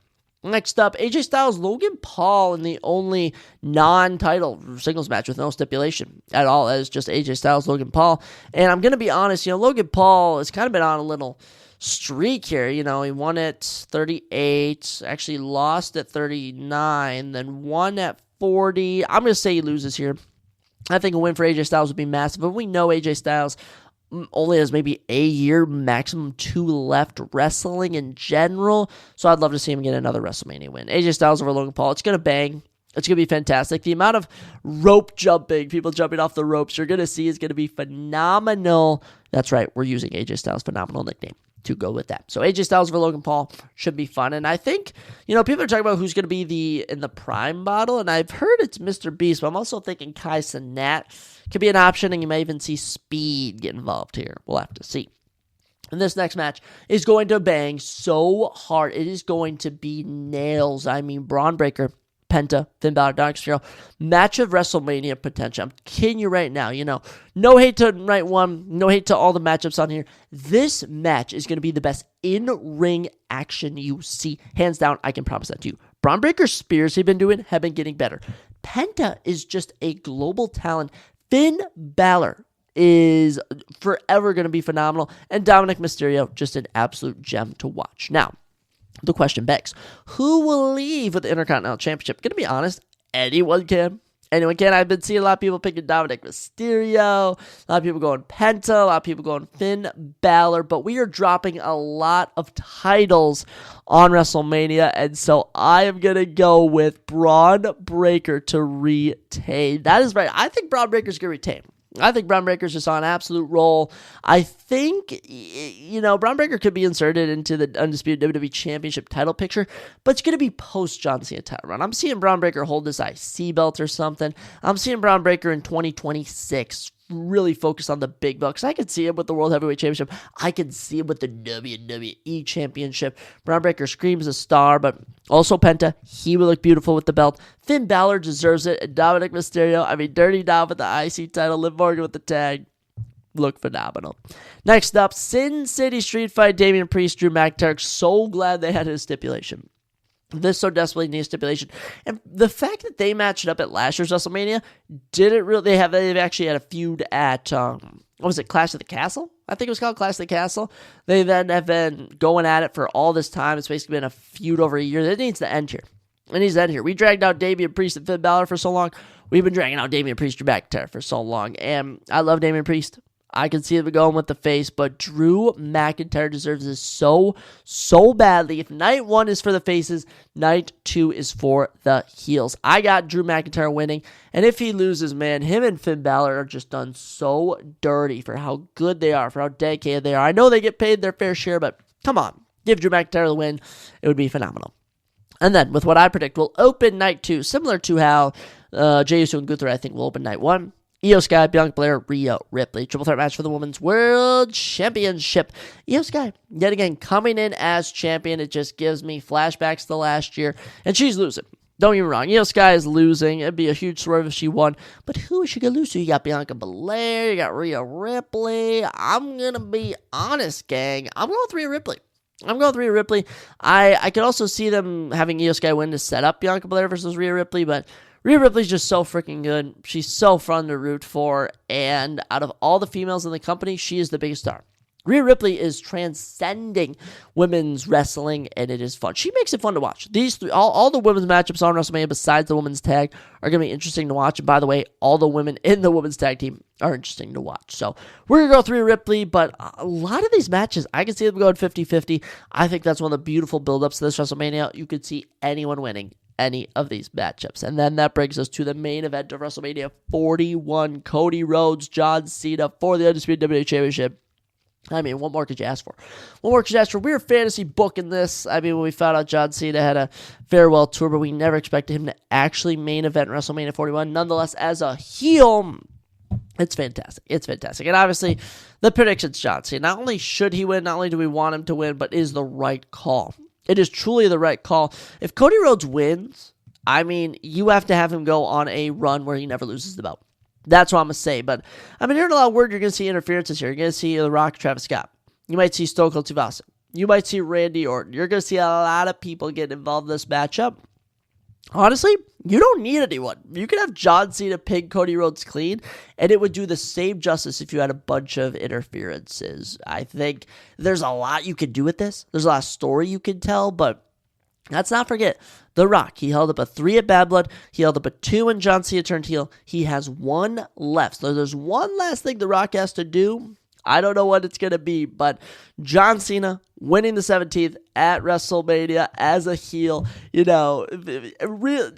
Next up, AJ Styles, Logan Paul in the only non-title singles match with no stipulation at all. As just AJ Styles, Logan Paul. And I'm going to be honest, Logan Paul has kind of been on a little streak here. He won at 38, actually lost at 39, then won at 40. I'm going to say he loses here. I think a win for AJ Styles would be massive, but we know AJ Styles only has maybe a year, maximum 2 left wrestling in general, so I'd love to see him get another WrestleMania win. AJ Styles over Logan Paul, it's going to bang. It's going to be fantastic. The amount of rope jumping, people jumping off the ropes, you're going to see is going to be phenomenal. That's right, we're using AJ Styles' phenomenal nickname to go with that. So AJ Styles over Logan Paul should be fun. And I think, people are talking about who's going to be in the prime bottle, and I've heard it's Mr. Beast, but I'm also thinking Kai Cenat could be an option, and you may even see Speed get involved here. We'll have to see. And this next match is going to bang so hard. It is going to be nails. I mean, Braun Breaker, Penta, Finn Balor, Dominic Mysterio, match of WrestleMania potential. I'm kidding you right now. No hate to Night 1, no hate to all the matchups on here. This match is going to be the best in-ring action you see. Hands down, I can promise that to you. Braun Breaker's spears have been getting better. Penta is just a global talent. Finn Balor is forever going to be phenomenal. And Dominic Mysterio, just an absolute gem to watch. Now, the question begs, who will leave with the Intercontinental Championship? Gonna be honest, anyone can. Anyone can. I've been seeing a lot of people picking Dominic Mysterio, a lot of people going Penta, a lot of people going Finn Balor, but we are dropping a lot of titles on WrestleMania, and so I am going to go with Braun Breaker to retain. That is right. I think Braun Breaker's going to retain. I think Braun Breaker's just on an absolute roll. I think, Braun Breaker could be inserted into the Undisputed WWE Championship title picture, but it's going to be post-John Cena title run. I'm seeing Braun Breaker hold this IC belt or something. I'm seeing Braun Breaker in 2026 really focus on the big bucks. I could see him with the World Heavyweight Championship. I could see him with the WWE Championship. Braun Breaker screams a star, but also Penta. He would look beautiful with the belt. Finn Balor deserves it. And Dominic Mysterio, Dirty Dom with the IC title. Liv Morgan with the tag. Look phenomenal. Next up, Sin City Street Fight. Damian Priest, Drew McIntyre. So glad they had his stipulation. This so desperately needs stipulation. And the fact that they matched up at last year's WrestleMania didn't really have, they've actually had a feud at, Clash of the Castle? I think it was called Clash of the Castle. They then have been going at it for all this time. It's basically been a feud over a year. It needs to end here. It needs to end here. We dragged out Damian Priest and Finn Balor for so long. We've been dragging out Damian Priest, Drew McIntyre for so long. And I love Damian Priest. I can see it going with the face, but Drew McIntyre deserves this so badly. If night 1 is for the faces, night 2 is for the heels. I got Drew McIntyre winning, and if he loses, man, him and Finn Balor are just done so dirty for how good they are, for how dedicated they are. I know they get paid their fair share, but come on, give Drew McIntyre the win. It would be phenomenal. And then, with what I predict, we'll open night 2, similar to how Jey Uso and Gunther, I think, will open night 1. Io Sky, Bianca Belair, Rhea Ripley. Triple threat match for the Women's World Championship. Io Sky, yet again, coming in as champion. It just gives me flashbacks to last year. And she's losing. Don't get me wrong. Io Sky is losing. It'd be a huge swerve if she won. But who is she going to lose to? You got Bianca Belair. You got Rhea Ripley. I'm going to be honest, gang. I'm going with Rhea Ripley. I could also see them having Io Sky win to set up Bianca Belair versus Rhea Ripley, but Rhea Ripley's just so freaking good. She's so fun to root for, and out of all the females in the company, she is the biggest star. Rhea Ripley is transcending women's wrestling, and it is fun. She makes it fun to watch. These three, all the women's matchups on WrestleMania besides the women's tag are going to be interesting to watch. And by the way, all the women in the women's tag team are interesting to watch. So we're going to go with Rhea Ripley, but a lot of these matches, I can see them going 50-50. I think that's one of the beautiful build-ups to this WrestleMania. You could see anyone winning any of these matchups. And then that brings us to the main event of WrestleMania 41. Cody Rhodes, John Cena for the Undisputed WWE Championship. I mean, what more could you ask for? We were fantasy booking this. I mean, when we found out John Cena had a farewell tour, but we never expected him to actually main event WrestleMania 41. Nonetheless, as a heel, it's fantastic. And obviously, the prediction's John Cena. Not only should he win, not only do we want him to win, but is the right call. It is truly the right call. If Cody Rhodes wins, I mean, you have to have him go on a run where he never loses the belt. That's what I'm going to say. But I've been hearing a lot of word. You're going to see interferences here. You're going to see The Rock, Travis Scott. You might see Stone Cold Steve Austin. You might see Randy Orton. You're going to see a lot of people get involved in this matchup. Honestly, you don't need anyone. You could have John Cena pin Cody Rhodes clean, and it would do the same justice if you had a bunch of interferences. I think there's a lot you could do with this. There's a lot of story you can tell, but let's not forget, The Rock. He held up a 3 at Bad Blood. He held up a 2 when John Cena turned heel. He has 1 left. So there's one last thing The Rock has to do. I don't know what it's going to be, but John Cena winning the 17th at WrestleMania as a heel. You know,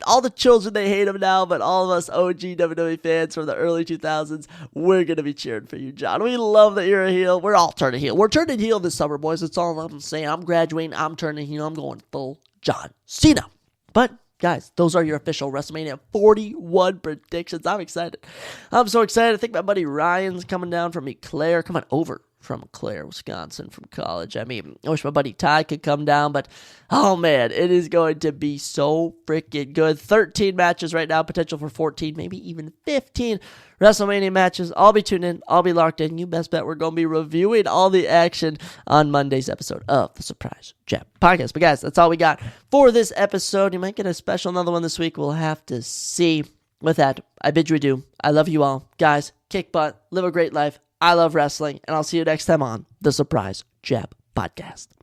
all the children, they hate him now, but all of us OG WWE fans from the early 2000s, we're going to be cheering for you, John. We love that you're a heel. We're all turning heel. We're turning heel this summer, boys. That's all I'm saying. I'm graduating. I'm turning heel. I'm going full John Cena. But guys, those are your official WrestleMania 41 predictions. I'm excited. I'm so excited. I think my buddy Ryan's coming down from Eclair, coming over from Eclair, Wisconsin, from college. I mean, I wish my buddy Ty could come down, but oh man, it is going to be so freaking good. 13 matches right now, potential for 14, maybe even 15 WrestleMania matches. I'll be tuned in. I'll be locked in. You best bet we're going to be reviewing all the action on Monday's episode of the Surprise Jab Podcast. But guys, that's all we got for this episode. You might get a special another one this week. We'll have to see. With that, I bid you adieu. I love you all. Guys, kick butt. Live a great life. I love wrestling. And I'll see you next time on the Surprise Jab Podcast.